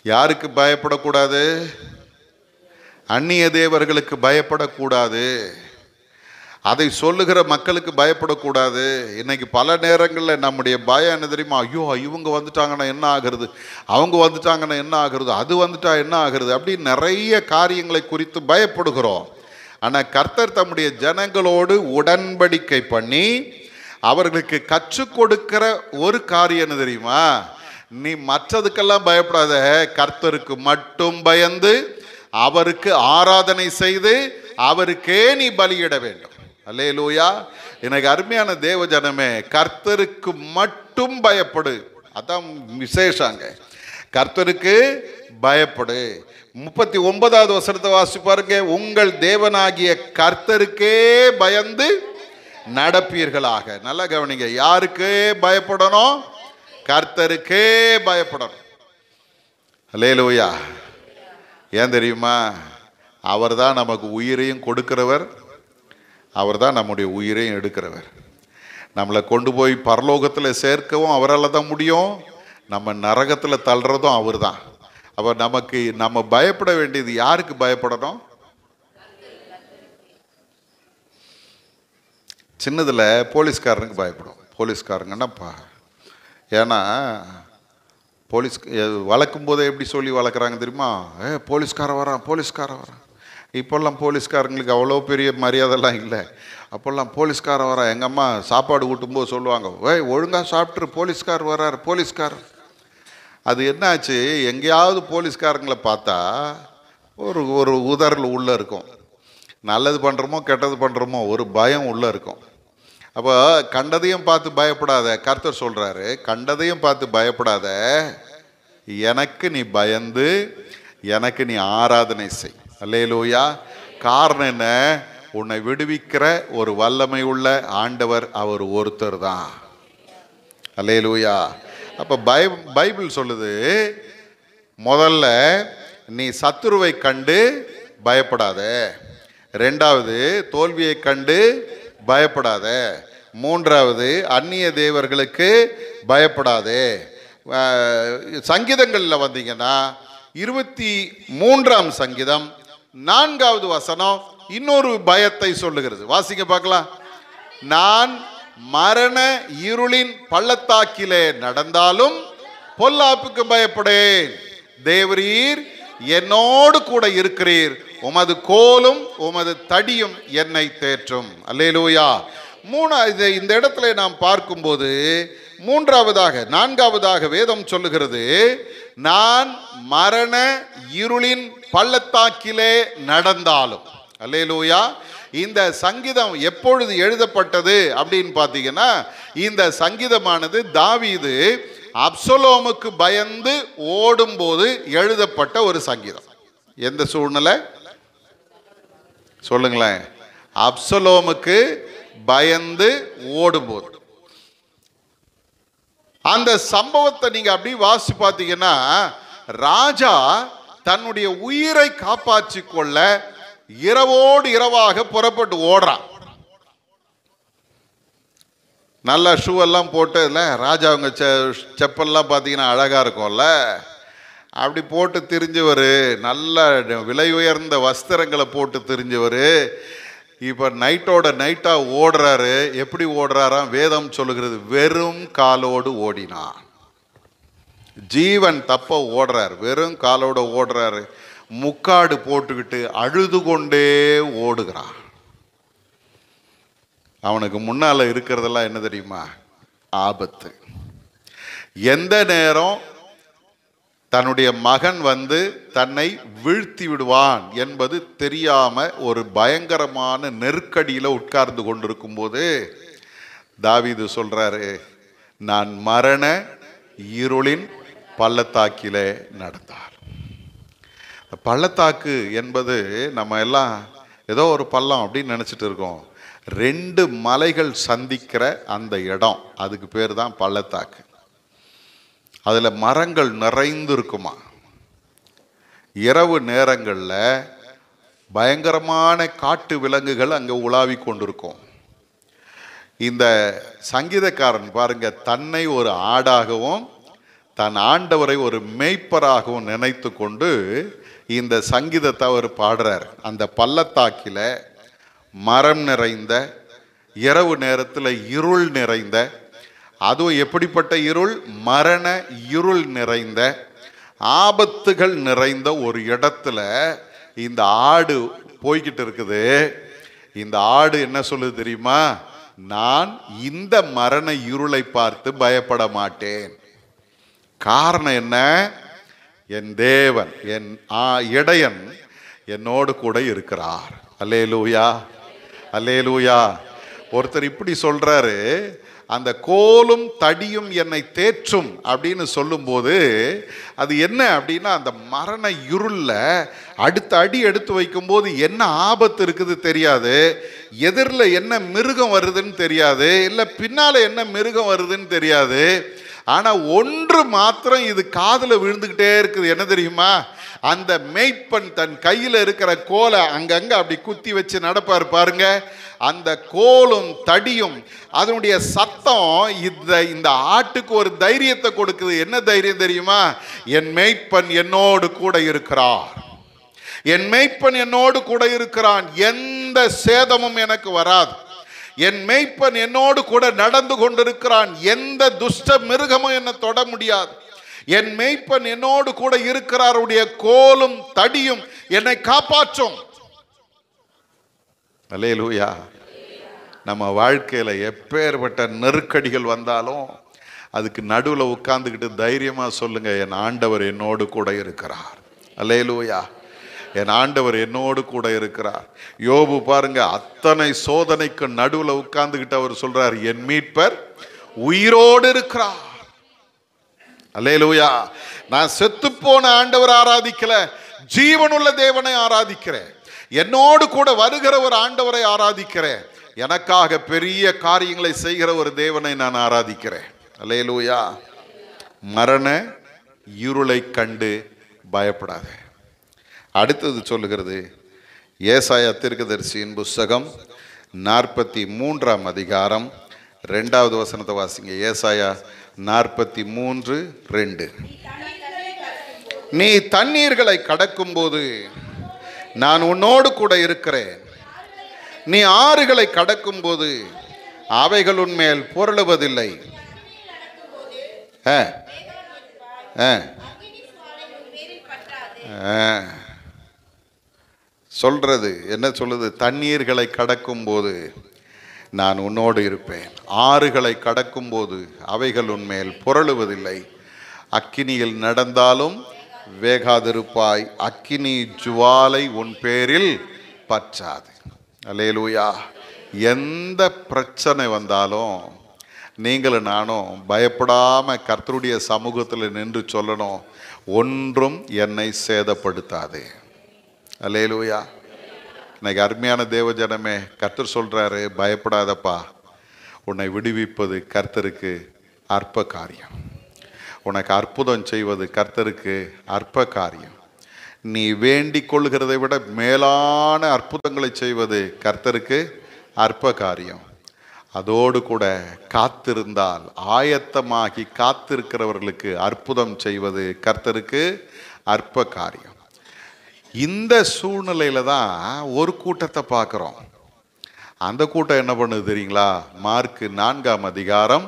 யாருக்கு பயப்படக்கூடாது? அந்நிய தேவர்களுக்கு பயப்படக்கூடாது. அதை சொல்லுகிற மக்களுக்கு பயப்படக்கூடாது. இன்னைக்கு பல நேரங்களில் நம்முடைய பயம் என்ன தெரியுமா? ஐயோ இவங்க வந்துட்டாங்கன்னா என்ன ஆகிறது, அவங்க வந்துட்டாங்கன்னா என்ன ஆகிறது, அது வந்துட்டா என்ன ஆகிறது, அப்படி நிறைய காரியங்களை குறித்து பயப்படுகிறோம். ஆனால் கர்த்தர் தம்முடைய ஜனங்களோடு உடன்படிக்கை பண்ணி அவர்களுக்கு கற்றுக் கொடுக்கிற ஒரு காரியம் என்ன தெரியுமா? நீ மற்றதுக்கெல்லாம் பயப்படாத, கர்த்தருக்கு மட்டும் பயந்து அவருக்கு ஆராதனை செய்து அவருக்கே நீ பலியிட வேண்டும். அல்லேலூயா. எனக்கு அருமையான தேவ ஜனமே, கர்த்தருக்கு மட்டும் பயப்படு. அதான் விசேஷாங்க. கர்த்தருக்கு பயப்படு. 39வது வசனத்தை வாசிப்பாருங்க. உங்கள் தேவனாகிய கர்த்தருக்கே பயந்து நடப்பீர்களாக. நல்லா கவனிங்க. யாருக்கு பயப்படணும்? கர்த்தருக்கே பயப்படணும். அல்லேலூயா. ஏன் தெரியுமா? அவர் தான் நமக்கு உயிரையும் கொடுக்கிறவர், அவர் தான் நம்முடைய உயிரையும் எடுக்கிறவர். நம்மளை கொண்டு போய் பரலோகத்தில் சேர்க்கவும் அவரால் தான் முடியும், நம்ம நரகத்தில் தள்ளுறதும் அவர் தான். அப்போ நம்ம பயப்பட வேண்டியது யாருக்கு பயப்படணும்? சின்னதில் போலீஸ்காரனுக்கு பயப்படும். போலீஸ்காரங்கன்னாப்பா, ஏன்னா போலீஸ் வளர்க்கும் போதே எப்படி சொல்லி வளர்க்குறாங்க தெரியுமா? போலீஸ்காரன் வரான், போலீஸ்காரன் வரான். இப்போல்லாம் போலீஸ்காரங்களுக்கு அவ்வளோ பெரிய மரியாதைலாம் இல்லை. அப்போல்லாம் போலீஸ்காரன் வரான். எங்கள் அம்மா சாப்பாடு ஊட்டும்போது சொல்லுவாங்க, ஒழுங்காக சாப்பிட்ரு, போலீஸ்கார் வரார், போலீஸ்கார். அது என்னாச்சு, எங்கேயாவது போலீஸ்காரங்களை பார்த்தா ஒரு உதறல் உள்ளே இருக்கும். நல்லது பண்ணுறோமோ கெட்டது பண்ணுறோமோ ஒரு பயம் உள்ளே இருக்கும். அப்போ கண்டதையும் பார்த்து பயப்படாத. கர்த்தர் சொல்கிறாரு, கண்டதையும் பார்த்து பயப்படாத, எனக்கு நீ பயந்து எனக்கு நீ ஆராதனை செய். அல்லேலூயா. காரணம் என்ன? உன்னை விடுவிக்கிற ஒரு வல்லமை உள்ள ஆண்டவர் அவர் ஒருத்தர் தான். அல்லேலூயா. அப்போ பைபிள் சொல்லுது, முதல்ல நீ சத்துருவை கண்டு பயப்படாத, 2வது தோல்வியை கண்டு பயப்படாத, 3வது அந்நிய தேவர்களுக்கு பயப்படாதே. சங்கீதங்களில் வந்தீங்கன்னா 23ஆம் சங்கீதம் 4வது வசனம் இன்னொரு பயத்தை சொல்லுகிறது. வாசிங்க பார்க்கலாம். நான் மரண இருளின் பள்ளத்தாக்கிலே நடந்தாலும் பொல்லாப்புக்கு பயப்படேன், தேவரீர் என்னோடு கூட இருக்கிறீர், உமது கோலும் உமது தடியும் என்னை தேற்றும். அல்லேலூயா. இந்த இடத்துல நாம் பார்க்கும்போது 4வதாக வேதம் சொல்லுகிறது, நான் மரண இருளின் பள்ளத்தாக்கிலே நடந்தாலும். அல்லேலூயா. இந்த சங்கீதம் எப்பொழுது எழுதப்பட்டது அப்படின்னு பார்த்தீங்கன்னா, இந்த சங்கீதமானது தாவீது அப்சலோமுக்கு பயந்து ஓடும்போது எழுதப்பட்ட ஒரு சங்கீதம். எந்த சூழ்நிலை சொல்லுங்களேன்? அப்சலோமுக்கு பயந்து ஓடும்போது. அந்த சம்பவத்தை நீங்க அப்படி வாசிச்சு பார்த்தீங்கன்னா, ராஜா தன்னுடைய உயிரை காப்பாற்றி கொள்ள இரவோடு இரவாக புறப்பட்டு ஓடுறான். நல்ல ஷூ எல்லாம் போட்டு இல்லை ராஜா, அவங்க செப்பல்லாம் பார்த்தீங்கன்னா அழகா இருக்கும்ல, அப்படி போட்டு திரிஞ்சவர், நல்ல விலை உயர்ந்த வஸ்திரங்களை போட்டு திரிஞ்சவர் இப்போ நைட்டோட நைட்டாக ஓடுறாரு. எப்படி ஓடுறாராம்? வேதம் சொல்லுகிறது, வெறும் காலோடு ஓடினான். ஜீவன் தப்ப ஓடுறார், வெறும் காலோடு ஓடுறாரு. முக்காடு போட்டுக்கிட்டு அழுது கொண்டே ஓடுகிறான். அவனுக்கு முன்னால் இருக்கிறதெல்லாம் என்ன தெரியுமா? ஆபத்து. எந்த நேரம் தன்னுடைய மகன் வந்து தன்னை வீழ்த்தி விடுவான் என்பது தெரியாம ஒரு பயங்கரமான நெருக்கடியில் உட்கார்ந்து கொண்டிருக்கும் போது தாவீது சொல்றாரு, நான் மரண இருளின் பள்ளத்தாக்கிலே நடந்தார். பள்ளத்தாக்கு என்பது நம்ம எல்லாம் ஏதோ ஒரு பள்ளம் அப்படின்னு நினைச்சிட்டு இருக்கோம். 2 மலைகள் சந்திக்கிற அந்த இடம், அதுக்கு பேர் தான் பள்ளத்தாக்கு. அதில் மரங்கள் நிறைந்து இருக்குமா. இரவு நேரங்களில் பயங்கரமான காட்டு விலங்குகள் அங்கே உலாவி கொண்டிருக்கும். இந்த சங்கீதக்காரன் பாருங்க, தன்னை ஒரு ஆடாகவும் தன் ஆண்டவரை ஒரு மேய்ப்பராகவும் நினைத்து கொண்டு இந்த சங்கீதத்தை அவர் பாடுறார். அந்த பள்ளத்தாக்கில் மரம் நிறைந்த, இரவு நேரத்தில் இருள் நிறைந்த, அதுவும் எப்படிப்பட்ட இருள்? மரண இருள் நிறைந்த, ஆபத்துகள் நிறைந்த ஒரு இடத்துல இந்த ஆடு போய்கிட்டு இருக்குது. இந்த ஆடு என்ன சொல்லுது தெரியுமா? நான் இந்த மரண இருளை பார்த்து பயப்பட மாட்டேன். காரணம் என்ன? என் தேவன், என் இடையன் என்னோடு கூட இருக்கிறார். அல்லேலூயா, அல்லேலூயா. ஒருத்தர் இப்படி சொல்றாரு, அந்த கோலும் தடியும் என்னை தேற்றும் அப்படின்னு சொல்லும்போது அது என்ன அப்படின்னா, அந்த மரண இருள்ல அடுத்த அடி எடுத்து வைக்கும்போது என்ன ஆபத்து இருக்குது தெரியாது, எதிரில் என்ன மிருகம் வருதுன்னு தெரியாது, இல்லை பின்னால என்ன மிருகம் வருதுன்னு தெரியாது. ஆனா ஒன்று மாத்திரம் இது காதுல விழுந்துகிட்டே இருக்குது. என்ன தெரியுமா? அந்த மேய்ப்பன் தன் கையில இருக்கிற கோலை அங்கங்க அப்படி குத்தி வச்சு நடப்பார் பாருங்க. அந்த கோலும் தடியும் அதனுடைய சத்தம் இந்த ஆட்டுக்கு ஒரு தைரியத்தை கொடுக்குது. என்ன தைரியம் தெரியுமா? என் மேய்ப்பன் என்னோடு கூட இருக்கிறார், என் மேய்ப்பன் என்னோடு கூட இருக்கிறான், எந்த சேதமும் எனக்கு வராது, என் மேய்ப்பன் என்னோடு கூட நடந்து கொண்டிருக்கிறான், எந்த துஷ்ட மிருகமும் என்னை தொட முடியாது, என் மேய்ப்பன் என்னோடு கூட இருக்கிறாருடைய கோலும் தடியும் என்னை காப்பாற்றும். அல்லேலூயா. நம்ம வாழ்க்கையில எப்பேற்பட்ட நெருக்கடிகள் வந்தாலும் அதுக்கு நடுவில் உட்கார்ந்துக்கிட்டு தைரியமா சொல்லுங்க, என் ஆண்டவர் என்னோடு கூட இருக்கிறார். அல்லேலூயா, என் ஆண்டவர் என்னோடு கூட இருக்கிறார். யோபு பாருங்க, அத்தனை சோதனைக்கு நடுவில் உட்கார்ந்துக்கிட்டு அவர் சொல்றார், என் மீட்பர் உயிரோடு இருக்கிறார். அல்லேலூயா. நான் செத்து போன ஆண்டவர் ஆராதிக்கல, ஜீவனுள்ள தேவனை ஆராதிக்கிறேன், என்னோடு கூட வருகிற ஒரு ஆண்டவரை ஆராதிக்கிறேன், எனக்காக பெரிய காரியங்களை செய்கிற ஒரு தேவனை நான் ஆராதிக்கிறேன். அல்லேலூயா. மரண இருளை கண்டு பயப்படாத. அடுத்தது சொல்லுகிறது ஏசாயா தீர்க்கதரிசியின் புஸ்தகம் 43ஆம் அதிகாரம் 2வது வசனத்தை வாசிங்க. ஏசாயா 43:2. நீ தண்ணீர்களை கடக்கும் போது நான் உன்னோடு கூட இருக்கிறேன், நீ ஆறுகளை கடக்கும் போது அவைகள் உன்மேல் புரளுவதில்லை. சொல்றது என்ன சொல்லுது? தண்ணீர்களை கடக்கும் போது நான் உன்னோடு இருப்பேன், ஆறுகளை கடக்கும் போது அவைகள் உன்மேல் புரளுவதில்லை, அக்கினியில் நடந்தாலும் வேகாதிருப்பாய், அக்கினி ஜுவாலை உன் பேரில் பற்றாது. அல்லேலூயா. எந்த பிரச்சனை வந்தாலும் நீங்களும் நானும் பயப்படாம கர்த்தருடைய சமூகத்தில் நின்று சொல்லணும், ஒன்றும் என்னை சேதப்படுத்தாது. அல்லேலூயா. இன்னைக்கு அருமையான தேவஜனமே, கர்த்தர் சொல்றாரு, பயப்படாதப்பா, உன்னை விடுவிப்பது கர்த்தருக்கு அற்ப காரியம். உனக்கு அற்புதம் செய்வது கர்த்தருக்கு அற்ப காரியம். நீ வேண்டிக் கொள்கிறதை விட மேலான அற்புதங்களை செய்வது கர்த்தருக்கு அற்ப காரியம். அதோடு கூட காத்திருந்தால், ஆயத்தமாகி காத்திருக்கிறவர்களுக்கு அற்புதம் செய்வது கர்த்தருக்கு அற்ப காரியம். இந்த சூழ்நிலையில தான் ஒரு கூட்டத்தை பார்க்குறோம். அந்த கூட்டம் என்ன பண்ணுது தெரியுங்களா? மார்க்கு 4ஆம் அதிகாரம்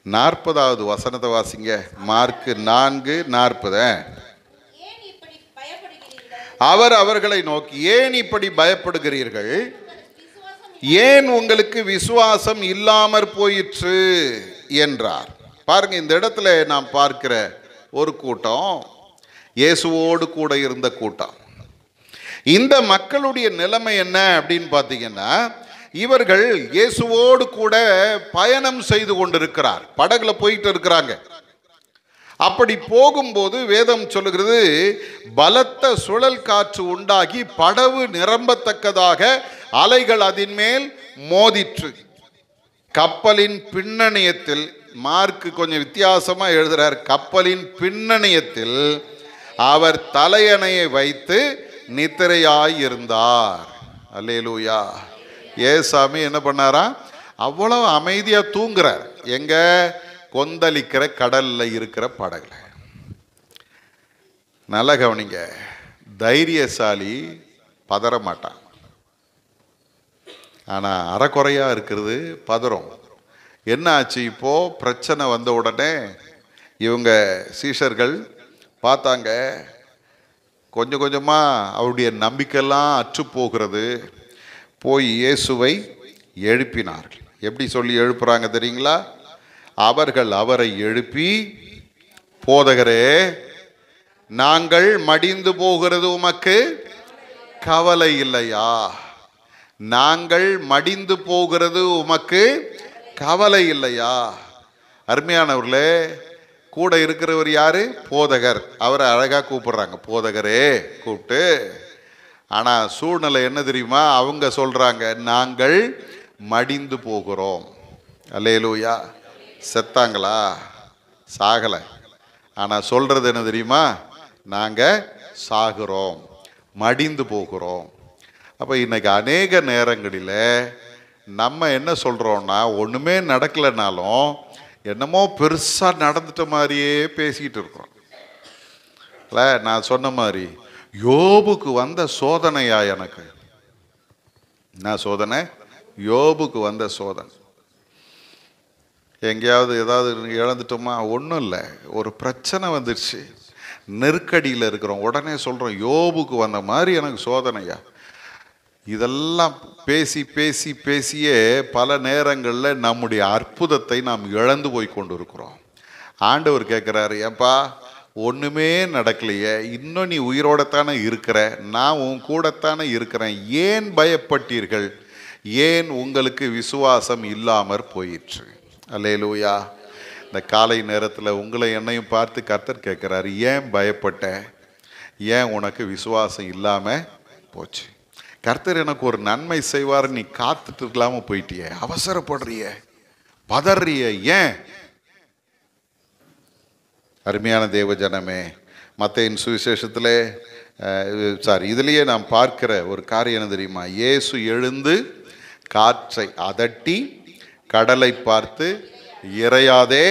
40வது வசனத்தை வாசிங்க. மார்க்கு 4:40. அவர் அவர்களை நோக்கி, ஏன் இப்படி பயப்படுகிறீர்கள்? ஏன் உங்களுக்கு விசுவாசம் இல்லாமற் போயிற்று என்றார். பாருங்க, இந்த இடத்துல நாம் பார்க்கிற ஒரு கூட்டம் இயேசுவோடு கூட இருந்த கூட்டம். இந்த மக்களுடைய நிலைமை என்ன அப்படின்னு பார்த்தீங்கன்னா, இவர்கள் இயேசுவோடு கூட பயணம் செய்து கொண்டிருக்கிறார். படகுல போயிட்டு இருக்கிறாங்க. அப்படி போகும்போது வேதம் சொல்லுகிறது, பலத்த சுழல் காற்று உண்டாகி படகு நிரம்பத்தக்கதாக அலைகள் அதன் மேல் மோதிற்று. கப்பலின் பின்னணியத்தில், மார்க்கு கொஞ்சம் வித்தியாசமா எழுதுறார், கப்பலின் பின்னணியத்தில் அவர் தலையணையை வைத்து நித்திரையாயிருந்தார். அல்லேலூயா. ஏசாமி என்ன பண்ணாரா? அவ்வளவு அமைதியா தூங்குறார். எங்க? கொந்தளிக்கிற கடல்ல இருக்கிற படகுல. நல்ல கவனிங்க, தைரியசாலி பதற மாட்டான். ஆனா அறக்குறையா இருக்கிறது பதறும். என்ன ஆச்சு? இப்போ பிரச்சனை வந்த உடனே இவங்க சீஷர்கள் பார்த்தாங்க, கொஞ்சம் கொஞ்சமா அவருடைய நம்பிக்கையெல்லாம் அற்று போகிறது. போய் இயேசுவை எழுப்பினார்கள். எப்படி சொல்லி எழுப்புறாங்க தெரியுங்களா? அவர்கள் அவரை எழுப்பி, போதகரே, நாங்கள் மடிந்து போகிறது உமக்கு கவலை இல்லையா? நாங்கள் மடிந்து போகிறது உமக்கு கவலை இல்லையா? அருமையானவர்களே, கூட இருக்கிறவர் யாரு? போதகர். அவரை அழகா கூப்பிடுறாங்க, போதகரே கூப்பிட்டு. ஆனா சூழ்நிலை என்ன தெரியுமா? அவங்க சொல்றாங்க, நாங்கள் மடிந்து போகிறோம். அல்லேலூயா. செத்தாங்களா? சாகல. ஆனா சொல்றது என்ன தெரியுமா? நாங்க சாகுறோம், மடிந்து போகிறோம். அப்ப இன்னைக்கு அநேக நேரங்களில் நம்ம என்ன சொல்றோம்னா, ஒண்ணுமே நடக்கலைனாலும் என்னமோ பெருசா நடந்துட்ட மாதிரியே பேசிக்கிட்டு இருக்கிறோம். இல்ல, நான் சொன்ன மாதிரி யோபுக்கு வந்த சோதனையா எனக்கு? நான் சோதனை, யோபுக்கு வந்த சோதனை. எங்கேயாவது ஏதாவது இழந்துட்டோமா? ஒன்றும் இல்லை, ஒரு பிரச்சனை வந்துடுச்சு, நெருக்கடியில் இருக்கிறோம், உடனே சொல்கிறோம் யோபுக்கு வந்த மாதிரி எனக்கு சோதனையா. இதெல்லாம் பேசி பேசி பேசியே பல நேரங்களில் நம்முடைய அற்புதத்தை நாம் இழந்து போய் கொண்டு இருக்கிறோம். ஆண்டவர் கேட்குறாரு, ஏப்பா ஒன்றுமே நடக்கலையே, இன்னும் நீ உயிரோடத்தானே இருக்கிற, நான் உன் கூடத்தானே இருக்கிறேன், ஏன் பயப்பட்டீர்கள்? ஏன் உங்களுக்கு விசுவாசம் இல்லாமற் போயிற்று? அல்லேலூயா. இந்த காலை நேரத்தில் உங்களை என்னையும் பார்த்து கர்த்தர் கேட்குறாரு, ஏன் பயப்பட்ட? ஏன் உனக்கு விசுவாசம் இல்லாமல் போச்சு? கர்த்தர் எனக்கு ஒரு நன்மை செய்வார், நீ காத்துட்டு இருக்கலாம போயிட்டிய, அவசரப்படுறிய, பதறிய, ஏன்? அருமையான தேவ ஜனமே, மத்தேயின் சுவிசேஷத்தில் இதுலேயே நாம் பார்க்கிற ஒரு காரியம் என்ன தெரியுமா? இயேசு எழுந்து காற்றை அதட்டி கடலை பார்த்து, இறையாதே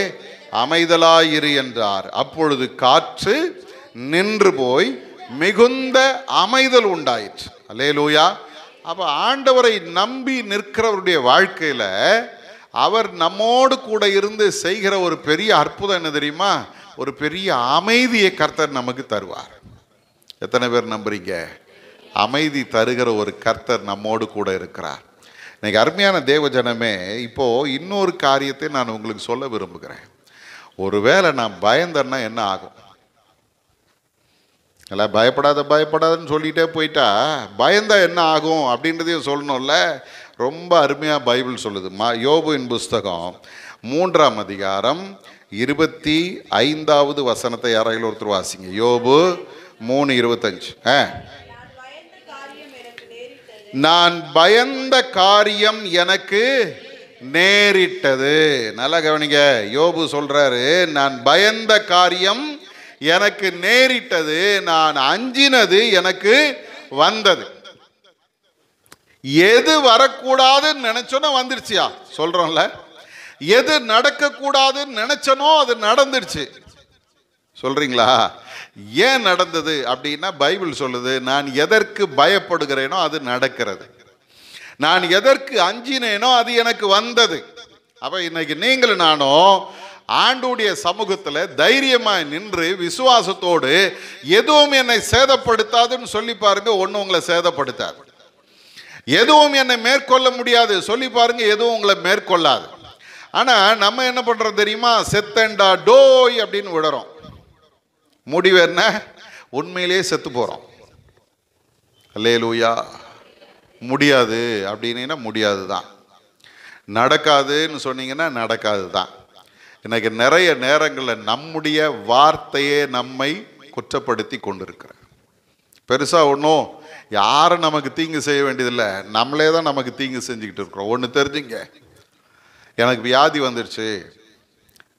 அமைதலாயிரு என்றார். அப்பொழுது காற்று நின்று போய் மிகுந்த அமைதல் உண்டாயிற்று. அல்லேலூயா. அப்ப ஆண்டவரை நம்பி நிற்கிறவருடைய வாழ்க்கையில அவர் நம்மோடு கூட இருந்து செய்கிற ஒரு பெரிய அற்புதம் என்ன தெரியுமா? ஒரு பெரிய அமைதியை கர்த்தர் நமக்கு தருவார். எத்தனை பேர் நம்புறீங்க? அமைதி தருகிற ஒரு கர்த்தர் நம்மோடு கூட இருக்கிறார். இன்னைக்கு அருமையான தேவ ஜனமே, இப்போ இன்னொரு காரியத்தை நான் உங்களுக்கு சொல்ல விரும்புகிறேன். ஒருவேளை நான் பயந்தேன்னா என்ன ஆகும்? எல்லாம் பயப்படாத பயப்படாதன்னு சொல்லிகிட்டே போயிட்டா பயந்தா என்ன ஆகும் அப்படின்றதையும் சொல்லணும்ல. ரொம்ப அருமையாக பைபிள் சொல்லுது. யோபுவின் புஸ்தகம் 3ஆம் அதிகாரம் 25வது வசனத்தை யாராவது ஒருத்தர் வாசிங்க. யோபு 3:25. நான் பயந்த காரியம் எனக்கு நேரிட்டது. நல்லா கவனிங்க, யோபு சொல்றாரு, நான் பயந்த காரியம் எனக்கு நேரிட்டது, நான் அஞ்சினது எனக்கு வந்தது. எது வரக்கூடாதுன்னு நினைச்சோன்னா வந்துருச்சியா சொல்றோம்ல, எது நடக்க கூடாதுன்னு நினைச்சனோ அது நடந்துருச்சு. சொல்றீங்களா? ஏன் நடந்தது அப்படின்னா பைபிள் சொல்லுது, நான் எதற்கு பயப்படுகிறேனோ அது நடக்கிறது, நான் எதற்கு அஞ்சினேனோ அது எனக்கு வந்தது. அப்ப இன்னைக்கு நீங்களும் நானும் ஆண்டுடைய சமூகத்தில் தைரியமாய் நின்று விசுவாசத்தோடு எதுவும் என்னை சேதப்படுத்தாதுன்னு சொல்லி பாருங்க, ஒன்றும் உங்களை சேதப்படுத்தாது. எதுவும் என்னை மேற்கொள்ள முடியாது சொல்லி பாருங்க, எதுவும் உங்களை மேற்கொள்ளாது. ஆனா நம்ம என்ன பண்றோம் தெரியுமா? செத்தண்டா டோய் அப்படின்னு விடுறோம். முடிவு என்ன? உண்மையிலேயே செத்து போறோம். அல்லேலூயா. முடியாது அப்படின்னா முடியாது தான், நடக்காதுன்னு சொன்னீங்கன்னா நடக்காது தான். எனக்கு நிறைய நேரங்களில் நம்முடைய வார்த்தையே நம்மை குற்றப்படுத்தி கொண்டிருக்கிற. பெருசா ஒன்றும் யாரும் நமக்கு தீங்கு செய்ய வேண்டியதில்லை, நம்மளே தான் நமக்கு தீங்கு செஞ்சுக்கிட்டு இருக்கிறோம். ஒன்று தெரிஞ்சுங்க, எனக்கு வியாதி வந்துடுச்சு,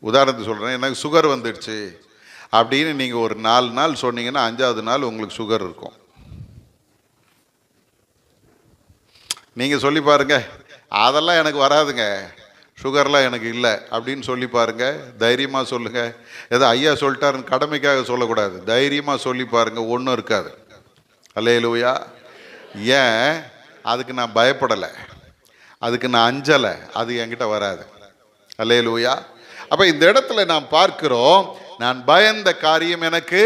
உதாரணத்துக்கு சொல்கிறேன், எனக்கு சுகர் வந்துடுச்சு அப்படின்னு நீங்கள் ஒரு 4 நாள் சொன்னீங்கன்னா 5ஆவது நாள் உங்களுக்கு சுகர் இருக்கும். நீங்கள் சொல்லி பாருங்க, அதெல்லாம் எனக்கு வராதுங்க, சுகர்லாம் எனக்கு இல்லை அப்படின்னு சொல்லி பாருங்க. தைரியமாக சொல்லுங்க. ஏதோ ஐயா சொல்லிட்டாருன்னு கடமைக்காக சொல்லக்கூடாது, தைரியமாக சொல்லி பாருங்க, ஒன்றும் இருக்காது. அல்லேலூயா. ஏன்? அதுக்கு நான் பயப்படலை, அதுக்கு நான் அஞ்சலை, அது என்கிட்ட வராது. அல்லேலூயா. அப்போ இந்த இடத்துல நாம் பார்க்கிறோம், நான் பயந்த காரியம் எனக்கு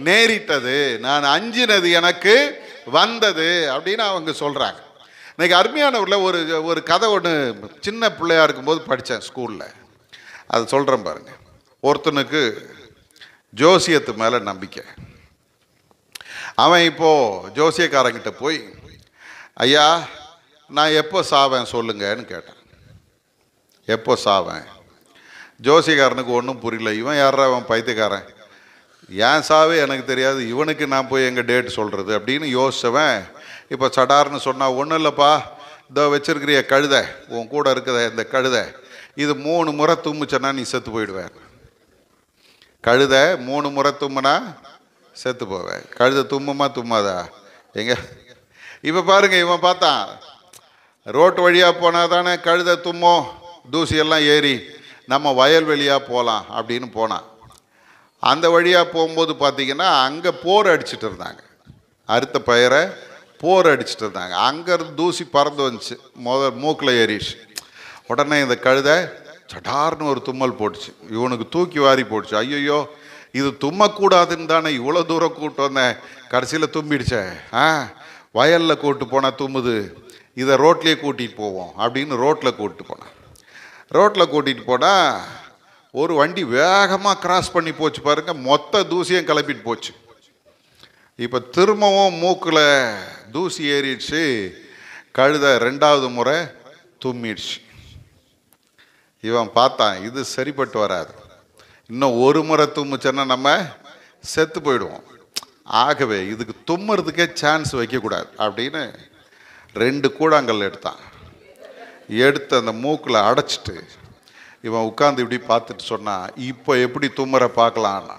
நேரிட்டது, நான் அஞ்சினது எனக்கு வந்தது அப்படின்னு அவங்க சொல்கிறாங்க. இன்னைக்கு அருமையானவரில் ஒரு கதை ஒன்று சின்ன பிள்ளையா இருக்கும்போது படித்தேன் ஸ்கூலில், அது சொல்கிறேன் பாருங்க. ஒருத்தனுக்கு ஜோசியத்து மேலே நம்பிக்கை. அவன் இப்போது ஜோசியக்காரங்கிட்ட போய், ஐயா நான் எப்போ சாவேன் சொல்லுங்கன்னு கேட்டான். எப்போ சாவேன்? ஜோசியக்காரனுக்கு ஒன்றும் புரியல. இவன் யாரா, அவன் பைத்தியக்காரன், ஏன் சாவே எனக்கு தெரியாது, இவனுக்கு நான் போய் எங்கள் டேட் சொல்கிறது அப்படின்னு யோசிச்சவன் இப்போ சடார்னு சொன்னா, ஒன்றும் இல்லைப்பா, இதோ வச்சிருக்கிறிய கழுதை, உன் கூட இருக்குத இந்த கழுதை, இது 3 முறை தும்முச்சனா நீ செத்து போயிடுவேன். கழுதை 3 முறை தும்முனா செத்து போவேன். கழுதை தும்முமா தும்மாதா? எங்க இப்போ பாருங்க, இவன் பார்த்தான், ரோட்டு வழியாக போனால் தானே கழுதை தும்மும், தூசியெல்லாம் ஏறி நம்ம வயல்வெளியாக போகலாம் அப்படின்னு போனான். அந்த வழியாக போகும்போது பார்த்தீங்கன்னா அங்கே போர் அடிச்சுட்டு இருந்தாங்க, அறுத்த பயிரை போர் அடிச்சுட்டு இருந்தாங்க. அங்கேருந்து தூசி பறந்து வந்துச்சு, மூக்கில் ஏறிடுச்சு. உடனே இந்த கழுதை சடார்னு ஒரு தும்மல் போட்டுச்சு, இவனுக்கு தூக்கி வாரி போட்டுச்சு. ஐயோ, இது தும்மக்கூடாதுன்னு தானே இவ்வளோ தூரம் கூப்பிட்டு வந்தேன், கடைசியில் தும்பிடுச்சே, வயலில் கூப்பிட்டு போனால் தும்முது, இதை ரோட்லேயே கூட்டிகிட்டு போவோம் அப்படின்னு ரோட்டில் கூப்பிட்டு போனேன். ரோட்டில் கூட்டிகிட்டு போனால் ஒரு வண்டி வேகமாக கிராஸ் பண்ணி போச்சு பாருங்க, மொத்த தூசியும் கிளப்பிட்டு போச்சு. இப்போ திரும்பவும் மூக்கில் தூசி ஏறிடுச்சு, கழுதை 2வது முறை தும்மிடுச்சு. இவன் பார்த்தான், இது சரிப்பட்டு வராது, இன்னும் 1 முறை தும்முச்சேன்னா நம்ம செத்து போயிடுவோம், ஆகவே இதுக்கு தும்முறதுக்கே சான்ஸ் வைக்கக்கூடாது அப்படின்னு 2 கூழாங்கல் எடுத்தான். எடுத்து அந்த மூக்கில் அடைச்சிட்டு இவன் உட்காந்து இப்படி பார்த்துட்டு சொன்னான், இப்போ எப்படி தும்முற பார்க்கலான்னா.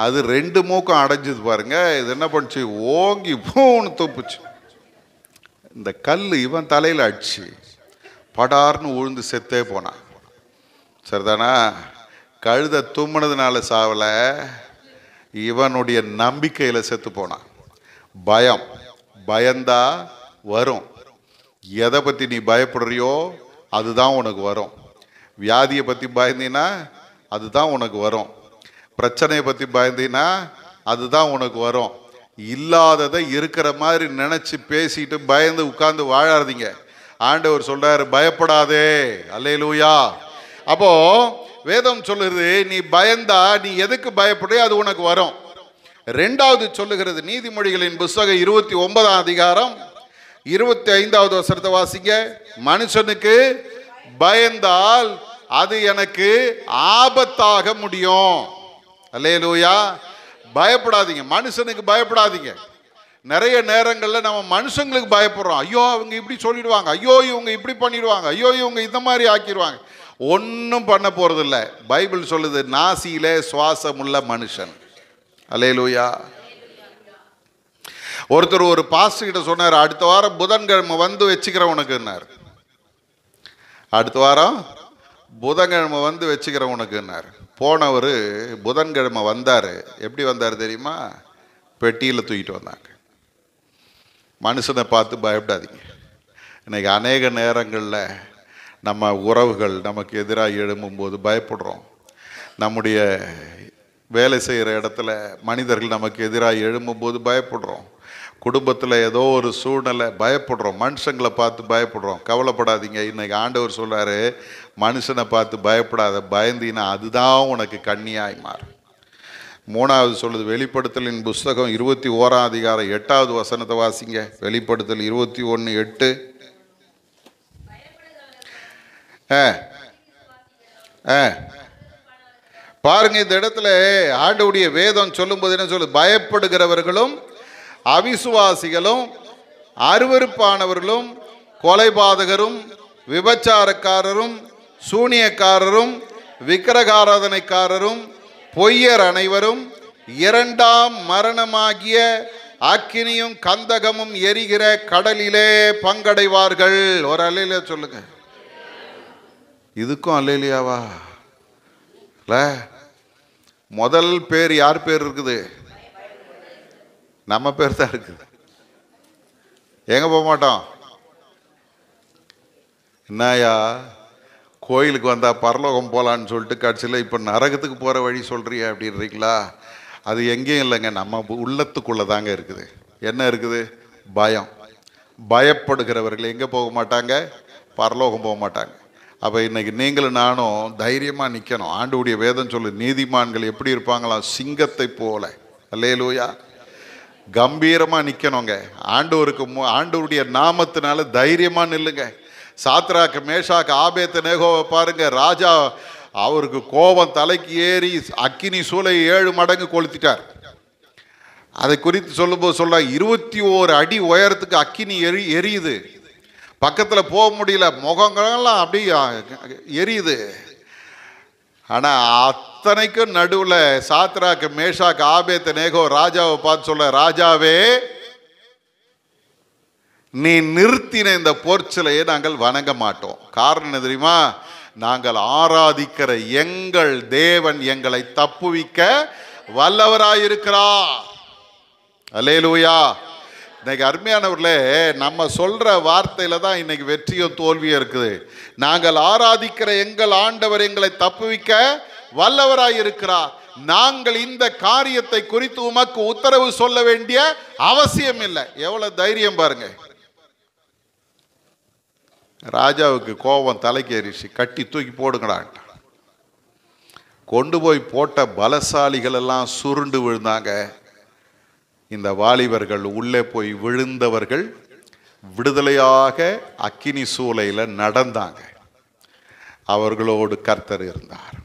அது 2 மூக்கம் அடைஞ்சது பாருங்க. இது என்ன பண்ணுச்சு, ஓங்கி பூன்னு துப்புச்சு. இந்த கல் இவன் தலையில் அடிச்சு படார்னு உழுந்து செத்தே போனான். சரிதானா? கழுதை தும்முனதுனால சாவலை, இவனுடைய நம்பிக்கையில் செத்து போனான். பயம், பயந்தா வரும். எதை பற்றி நீ பயப்படுறியோ அதுதான் உனக்கு வரும். வியாதியை பற்றி பயந்தீன்னா அதுதான் உனக்கு வரும். பிரச்சனையை பற்றி பயந்தீன்னா அதுதான் உனக்கு வரும். இல்லாததை இருக்கிற மாதிரி நினச்சி பேசிட்டு பயந்து உட்கார்ந்து வாழாதீங்க. ஆண்டவர் சொல்றாரு, பயப்படாதே. அல்லேலூயா. அப்போ வேதம் சொல்லுறது, நீ பயந்தா நீ எதுக்கு பயப்படுறியோ அது உனக்கு வரும். 2வது சொல்லுகிறது, நீதிமொழிகளின் புஸ்தகம் 29ஆம் அதிகாரம் 25வது வசனத்தை வாசிங்க. மனுஷனுக்கு பயந்தால் அது எனக்கு ஆபத்தாக முடியும். அல்லேலூயா. பயப்படாதீங்க, மனுஷனுக்கு பயப்படாதீங்க. நிறைய நேரங்களில் நம்ம மனுஷங்களுக்கு பயப்படுறோம். ஐயோ அவங்க இப்படி சொல்லிடுவாங்க, ஐயோ இவங்க இப்படி பண்ணிடுவாங்க, ஐயோ இவங்க இந்த மாதிரி ஆக்கிடுவாங்க. ஒன்றும் பண்ண போகிறதில்ல. பைபிள் சொல்லுது, நாசியிலே சுவாசமுள்ள மனுஷன். அல்லேலூயா. ஒருத்தர் ஒரு பாஸ்டர் கிட்ட சொன்னார், அடுத்த வாரம் புதன்கிழமை வந்து வச்சுக்கிறவனுக்குன்னார். அடுத்த வாரம் புதன்கிழமை வந்து வச்சுக்கிறவனுக்குன்னார். போனவர் புதன்கிழமை வந்தார். எப்படி வந்தார் தெரியுமா? பெட்டியில் தூக்கிட்டு வந்தாங்க. மனுஷனை பார்த்து பயப்படாதீங்க. இன்றைக்கி அநேக நேரங்களில் நம்ம உறவுகள் நமக்கு எதிராக எழும்பும்போது பயப்படுறோம். நம்முடைய வேலை செய்கிற இடத்துல மனிதர்கள் நமக்கு எதிராக எழும்பும்போது பயப்படுறோம். குடும்பத்தில் ஏதோ ஒரு சூழ்நிலை பயப்படுறோம். மனுஷங்களை பார்த்து பயப்படுறோம். கவலைப்படாதீங்க. இன்றைக்கி ஆண்டவர் சொல்கிறாரு, மனுஷனை பார்த்து பயப்படாத, பயந்தீங்கன்னா அதுதான் உனக்கு கண்ணியாய் மாறும். 3வது சொல்லுது, வெளிப்படுத்தலின் புஸ்தகம் 21ஆம் அதிகாரம் 8வது வசனத்தை வாசிங்க. வெளிப்படுத்தல் 21:8. பாருங்க, இந்த இடத்துல ஆண்டவருடைய வேதம் சொல்லும்போது என்ன சொல்லுது? பயப்படுகிறவர்களும் அவிசுவாசிகளும் அருவருப்பானவர்களும் கொலைபாதகரும் விபச்சாரக்காரரும் சூனியக்காரரும் விக்கிரகாராதனைக்காரரும் பொய்யர் அனைவரும் 2ஆம் மரணமாகிய அக்கினியும் கந்தகமும் எரிகிற கடலிலே பங்கடைவார்கள். ஒரு அல்லேலியா சொல்லுங்க. இதுக்கும் அல்லேலியாவா? இல்ல, முதல் பேர் யார் பேர் இருக்குது? நம்ம பேர் தான் இருக்குது. எங்க போக மாட்டோம். என்னயா கோயிலுக்கு வந்தால் பரலோகம் போகலான்னு சொல்லிட்டு கடைசியில் இப்போ நரகத்துக்கு போகிற வழி சொல்கிறியா அப்படின்றீங்களா? அது எங்கேயும் இல்லைங்க, நம்ம உள்ளத்துக்குள்ளே தாங்க இருக்குது. என்ன இருக்குது? பயம். பயப்படுகிறவர்கள் எங்கே போக மாட்டாங்க? பரலோகம் போக மாட்டாங்க. அப்போ இன்றைக்கி நீங்களும் நானும் தைரியமாக நிற்கணும். ஆண்டவருடைய வேதம் சொல்லு, நீதிமான்கள் எப்படி இருப்பாங்களாம்? சிங்கத்தை போல. அல்லேலூயா. கம்பீரமாக நிற்கணுங்க. ஆண்டவருடைய நாமத்தினால தைரியமாக நில்லுங்க. சாத்ராக்கு மேஷாக்கு ஆபேத்நேகோவை பாருங்க. ராஜா அவருக்கு கோபம் தலைக்கு ஏறி அக்கினி சூளை 7 மடங்கு கொளுத்திட்டார். அதை குறித்து சொல்லும்போது சொல்ல, 21 அடி உயரத்துக்கு அக்கினி எரியுது. பக்கத்தில் போக முடியல, முகங்கள்லாம் அப்படியே எரியுது. ஆனால் அத்தனைக்கும் நடுவில் சாத்ராக்கு மேஷாக்கு ஆபேத்நேகோ ராஜாவை பார்த்து சொல்ல, ராஜாவே, நீ நிறுத்தின இந்த பொற்சிலையை நாங்கள் வணங்க மாட்டோம். காரணம் என்ன தெரியுமா? நாங்கள் ஆராதிக்கிற எங்கள் தேவன் எங்களை தப்புவிக்க வல்லவராயிருக்கிறார். அல்லேலூயா. இன்னைக்கு அருமையானவர்களே, நம்ம சொல்ற வார்த்தையில தான் இன்னைக்கு வெற்றியும் தோல்வியும் இருக்குது. நாங்கள் ஆராதிக்கிற எங்கள் ஆண்டவர் எங்களை தப்புவிக்க வல்லவராயிருக்கிறார். நாங்கள் இந்த காரியத்தை குறித்து உமக்கு உத்தரவு சொல்ல வேண்டிய அவசியம் இல்லை. எவ்வளவு தைரியம் பாருங்க. ராஜாவுக்கு கோபம் தலைக்கேறிச்சு. கட்டி தூக்கி போடுங்கடான். கொண்டு போய் போட்ட பலசாலிகள் எல்லாம் சுருண்டு விழுந்தாங்க. இந்த வாலிபர்கள் உள்ளே போய் விழுந்தவர்கள் விடுதலையாக அக்கினி சூளையில் நடந்தாங்க. அவர்களோடு கர்த்தர் இருந்தார்.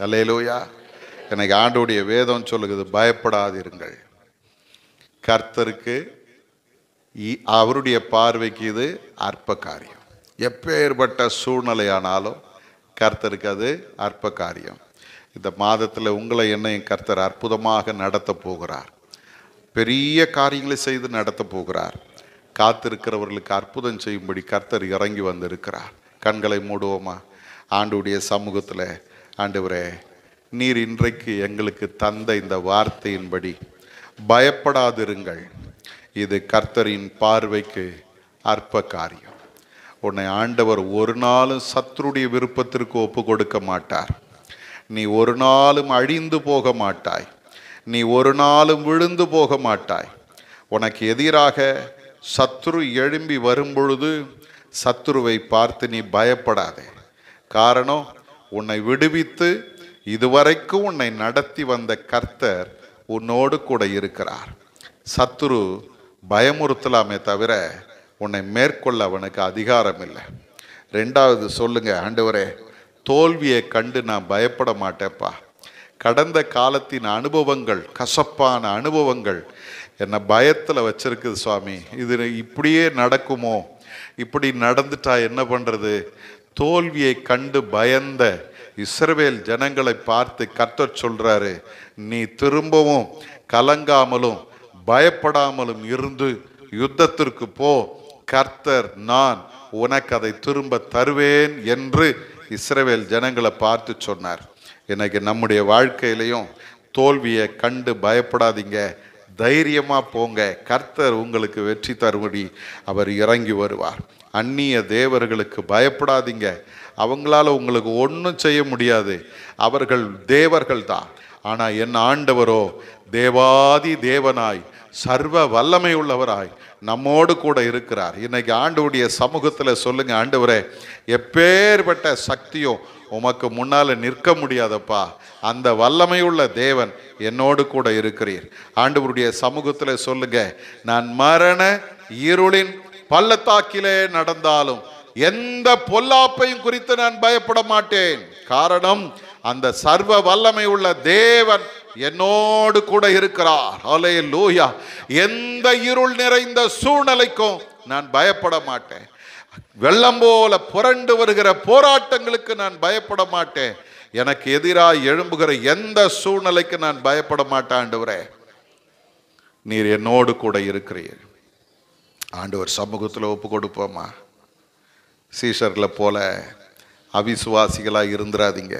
அல்லேலூயா. எனக்கு ஆண்டவருடைய வேதம் சொல்லுகிறது, பயப்படாதிருங்கள். கர்த்தருக்கு அவருடைய பார்வைக்கு இது அற்ப காரியம். எப்பேற்பட்ட சூழ்நிலையானாலும் கர்த்தருக்கு அது அற்ப காரியம். இந்த மாதத்தில் உங்களை என்னையும் கர்த்தர் அற்புதமாக நடத்த போகிறார். பெரிய காரியங்களை செய்து நடத்த போகிறார். காத்திருக்கிறவர்களுக்கு அற்புதம் செய்யும்படி கர்த்தர் இறங்கி வந்திருக்கிறார். கண்களை மூடுவோமா? ஆண்டவருடைய சமூகத்தில், ஆண்டவரே, நீர் இன்றைக்கு எங்களுக்கு தந்த இந்த வார்த்தையின்படி பயப்படாதிருங்கள். இது கர்த்தரின் பார்வைக்கு அற்ப காரியம். உன்னை ஆண்டவர் ஒரு நாளும் சத்துருடைய விருப்பத்திற்கு ஒப்பு கொடுக்க மாட்டார். நீ ஒரு நாளும் அழிந்து போக மாட்டாய். நீ ஒரு நாளும் விழுந்து போக மாட்டாய். உனக்கு எதிராக சத்துரு எழும்பி வரும்பொழுது சத்துருவை பார்த்து நீ பயப்படாதே. காரணம், உன்னை விடுவித்து இதுவரைக்கும் உன்னை நடத்தி வந்த கர்த்தர் உன்னோடு கூட இருக்கிறார். சத்துரு பயமுறுத்தலாமே தவிர உன்னை மேற்கொள்ள அவனுக்கு அதிகாரம் இல்லை. 2வது சொல்லுங்க, ஆண்டவரே, தோல்வியை கண்டு நான் பயப்பட மாட்டேப்பா. கடந்த காலத்தின் அனுபவங்கள், கசப்பான அனுபவங்கள் என்னை பயத்தில் வச்சிருக்குது சுவாமி. இது இப்படியே நடக்குமோ, இப்படி நடந்துட்டா என்ன பண்ணுறது? தோல்வியை கண்டு பயந்த இஸ்ரவேல் ஜனங்களை பார்த்து கர்த்தர் சொல்றாரு, நீ திரும்பவும் கலங்காமலும் பயப்படாமலும் இருந்து யுத்தத்திற்கு போ, கர்த்தர் நான் உனக்கு அதை திரும்ப தருவேன் என்று இஸ்ரவேல் ஜனங்களை பார்த்து சொன்னார். இன்னைக்கு நம்முடைய வாழ்க்கையிலையும் தோல்வியை கண்டு பயப்படாதீங்க, தைரியமா போங்க. கர்த்தர் உங்களுக்கு வெற்றி தரும்படி அவர் இறங்கி வருவார். அந்நிய தேவர்களுக்கு பயப்படாதீங்க, அவங்களால உங்களுக்கு ஒன்றும் செய்ய முடியாது. அவர்கள் தேவர்கள் தான். ஆனால் என் ஆண்டவரோ தேவாதி தேவனாய் சர்வ வல்லமை உள்ளவராய் நம்மோடு கூட இருக்கிறார். இன்னைக்கு ஆண்டவருடைய சமூகத்தில் சொல்லுங்க, ஆண்டவரே எப்பேற்பட்ட சக்தியும் உமக்கு முன்னால நிற்க முடியாதப்பா, அந்த வல்லமையுள்ள தேவன் என்னோடு கூட இருக்கிறீர். ஆண்டவருடைய சமூகத்தில் சொல்லுங்க, நான் மரண இருளின் பள்ளத்தாக்கிலே நடந்தாலும் எந்த பொல்லாப்பையும் குறித்து நான் பயப்பட மாட்டேன். காரணம், அந்த சர்வ வல்லமை உள்ள தேவன் என்னோடு கூட இருக்கிறார். ஹல்லேலூயா. எந்த இருள் நிறைந்த சூழ்நிலைக்கும் நான் பயப்பட மாட்டேன். வெள்ளம் போல புரண்டு வருகிற போராட்டங்களுக்கு நான் பயப்பட மாட்டேன். எனக்கு எதிராக எழும்புகிற எந்த சூழ்நிலைக்கு நான் பயப்பட மாட்டேன். ஆண்டவரே, நீர் என்னோடு கூட இருக்கிறீர். ஆண்டவர் சமூகத்தில் ஒப்பு கொடுப்போமா? சீஷர்களை போல அவிசுவாசிகளாக இருந்துராதீங்க.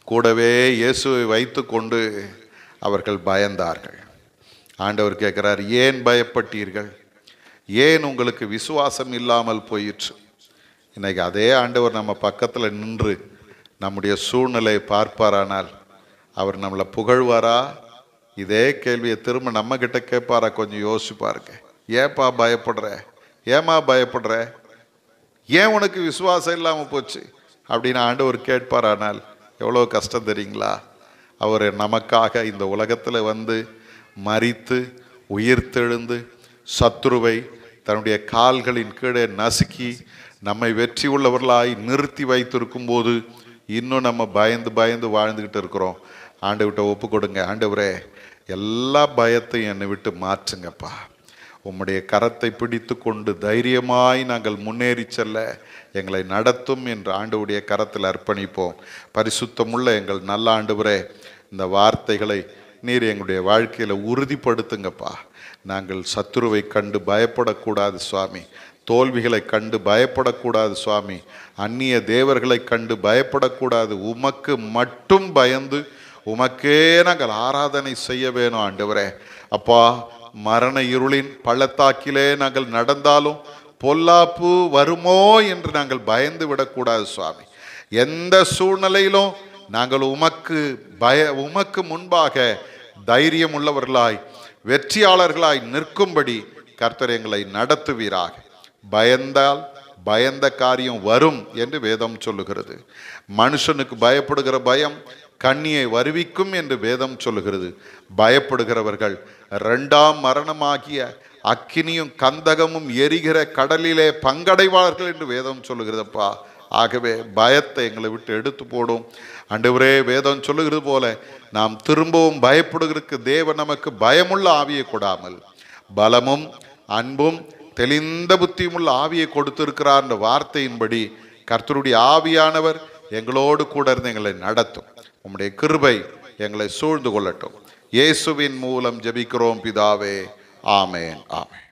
கூடவே இயேசுவை வைத்து கொண்டு அவர்கள் பயந்தார்கள். ஆண்டவர் கேட்கிறார், ஏன் பயப்பட்டீர்கள்? ஏன் உங்களுக்கு விசுவாசம் இல்லாமல் போயிற்று? இன்னைக்கு அதே ஆண்டவர் நம்ம பக்கத்தில் நின்று நம்முடைய சூழ்நிலையை பார்ப்பாரானால் அவர் நம்மளை புகழ்வாரா? இதே கேள்வியை திரும்ப நம்ம கிட்ட கேட்பாரா? கொஞ்சம் யோசிச்சு பாருங்க. ஏப்பா பயப்படுற? ஏமா பயப்படுற? ஏன் உனக்கு விசுவாசம் இல்லாமல் போச்சு அப்படின்னு ஆண்டவர் கேட்பாரானால் எவ்வளோ கஷ்டம் தெரியுங்களா? அவர் நமக்காக இந்த உலகத்தில் வந்து மரித்து உயிர்த்தெழுந்து சத்துருவை தன்னுடைய கால்களின் கீழே நசுக்கி நம்மை வெற்றி உள்ளவர்களாய் நிறுத்தி வைத்திருக்கும் போது இன்னும் நம்ம பயந்து பயந்து வாழ்ந்துக்கிட்டு இருக்கிறோம். ஆண்டவர்கிட்ட ஒப்பு கொடுங்க. ஆண்டவரே, எல்லா பயத்தையும் என்னை விட்டு மாற்றுங்கப்பா. உம்முடைய கரத்தை பிடித்து கொண்டு தைரியமாய் நாங்கள் முன்னேறி செல்ல எங்களை நடத்தும் என்று ஆண்டவருடைய கரத்தில் அர்ப்பணிப்போம். பரிசுத்தமுள்ள எங்கள் நல்ல ஆண்டவரே, இந்த வார்த்தைகளை நீர் எங்களுடைய வாழ்க்கையில் உறுதிப்படுத்துங்கப்பா. நாங்கள் சத்துருவை கண்டு பயப்படக்கூடாது சுவாமி. தோல்விகளை கண்டு பயப்படக்கூடாது சுவாமி. அந்நிய தேவர்களை கண்டு பயப்படக்கூடாது. உமக்கு மட்டும் பயந்து உமக்கே நாங்கள் ஆராதனை செய்ய வேணும் ஆண்டவரே. அப்பா, மரண இருளின் பள்ளத்தாக்கிலே நாங்கள் நடந்தாலும் பொல்லாப்பு வருமோ என்று நாங்கள் பயந்து விடக்கூடாது சுவாமி. எந்த சூழ்நிலையிலும் நாங்கள் உமக்கு முன்பாக தைரியம் உள்ளவர்களாய் வெற்றியாளர்களாய் நிற்கும்படி கர்த்தர் எங்களை நடத்துவீராக. பயந்தால் பயந்த காரியம் வரும் என்று வேதம் சொல்லுகிறது. மனுஷனுக்கு பயப்படுகிற பயம் கண்ணியை வருவிக்கும் என்று வேதம் சொல்லுகிறது. பயப்படுகிறவர்கள் இரண்டாம் மரணமாகிய அக்கினியும் கந்தகமும் எரிகிற கடலிலே பங்கடைவார்கள் என்று வேதம் சொல்லுகிறதப்பா. ஆகவே பயத்தை எங்களை விட்டு எடுத்து போடும் ஆண்டவரே. வேதம் சொல்லுகிறது போல நாம் திரும்பவும் பயப்படுகிறதுக்கு தேவன் நமக்கு பயமுள்ள ஆவியை கொடாமல் பலமும் அன்பும் தெளிந்த புத்தியும் உள்ள ஆவியை கொடுத்திருக்கிறார் என்ற வார்த்தையின்படி கர்த்தருடைய ஆவியானவர் எங்களோடு கூட இருந்து எங்களை நடத்தும். உம்முடைய கிருபை எங்களை சூழ்ந்து கொள்ளட்டும். இயேசுவின் மூலம் ஜெபிக்கிறோம் பிதாவே. ஆமேன், ஆமேன்.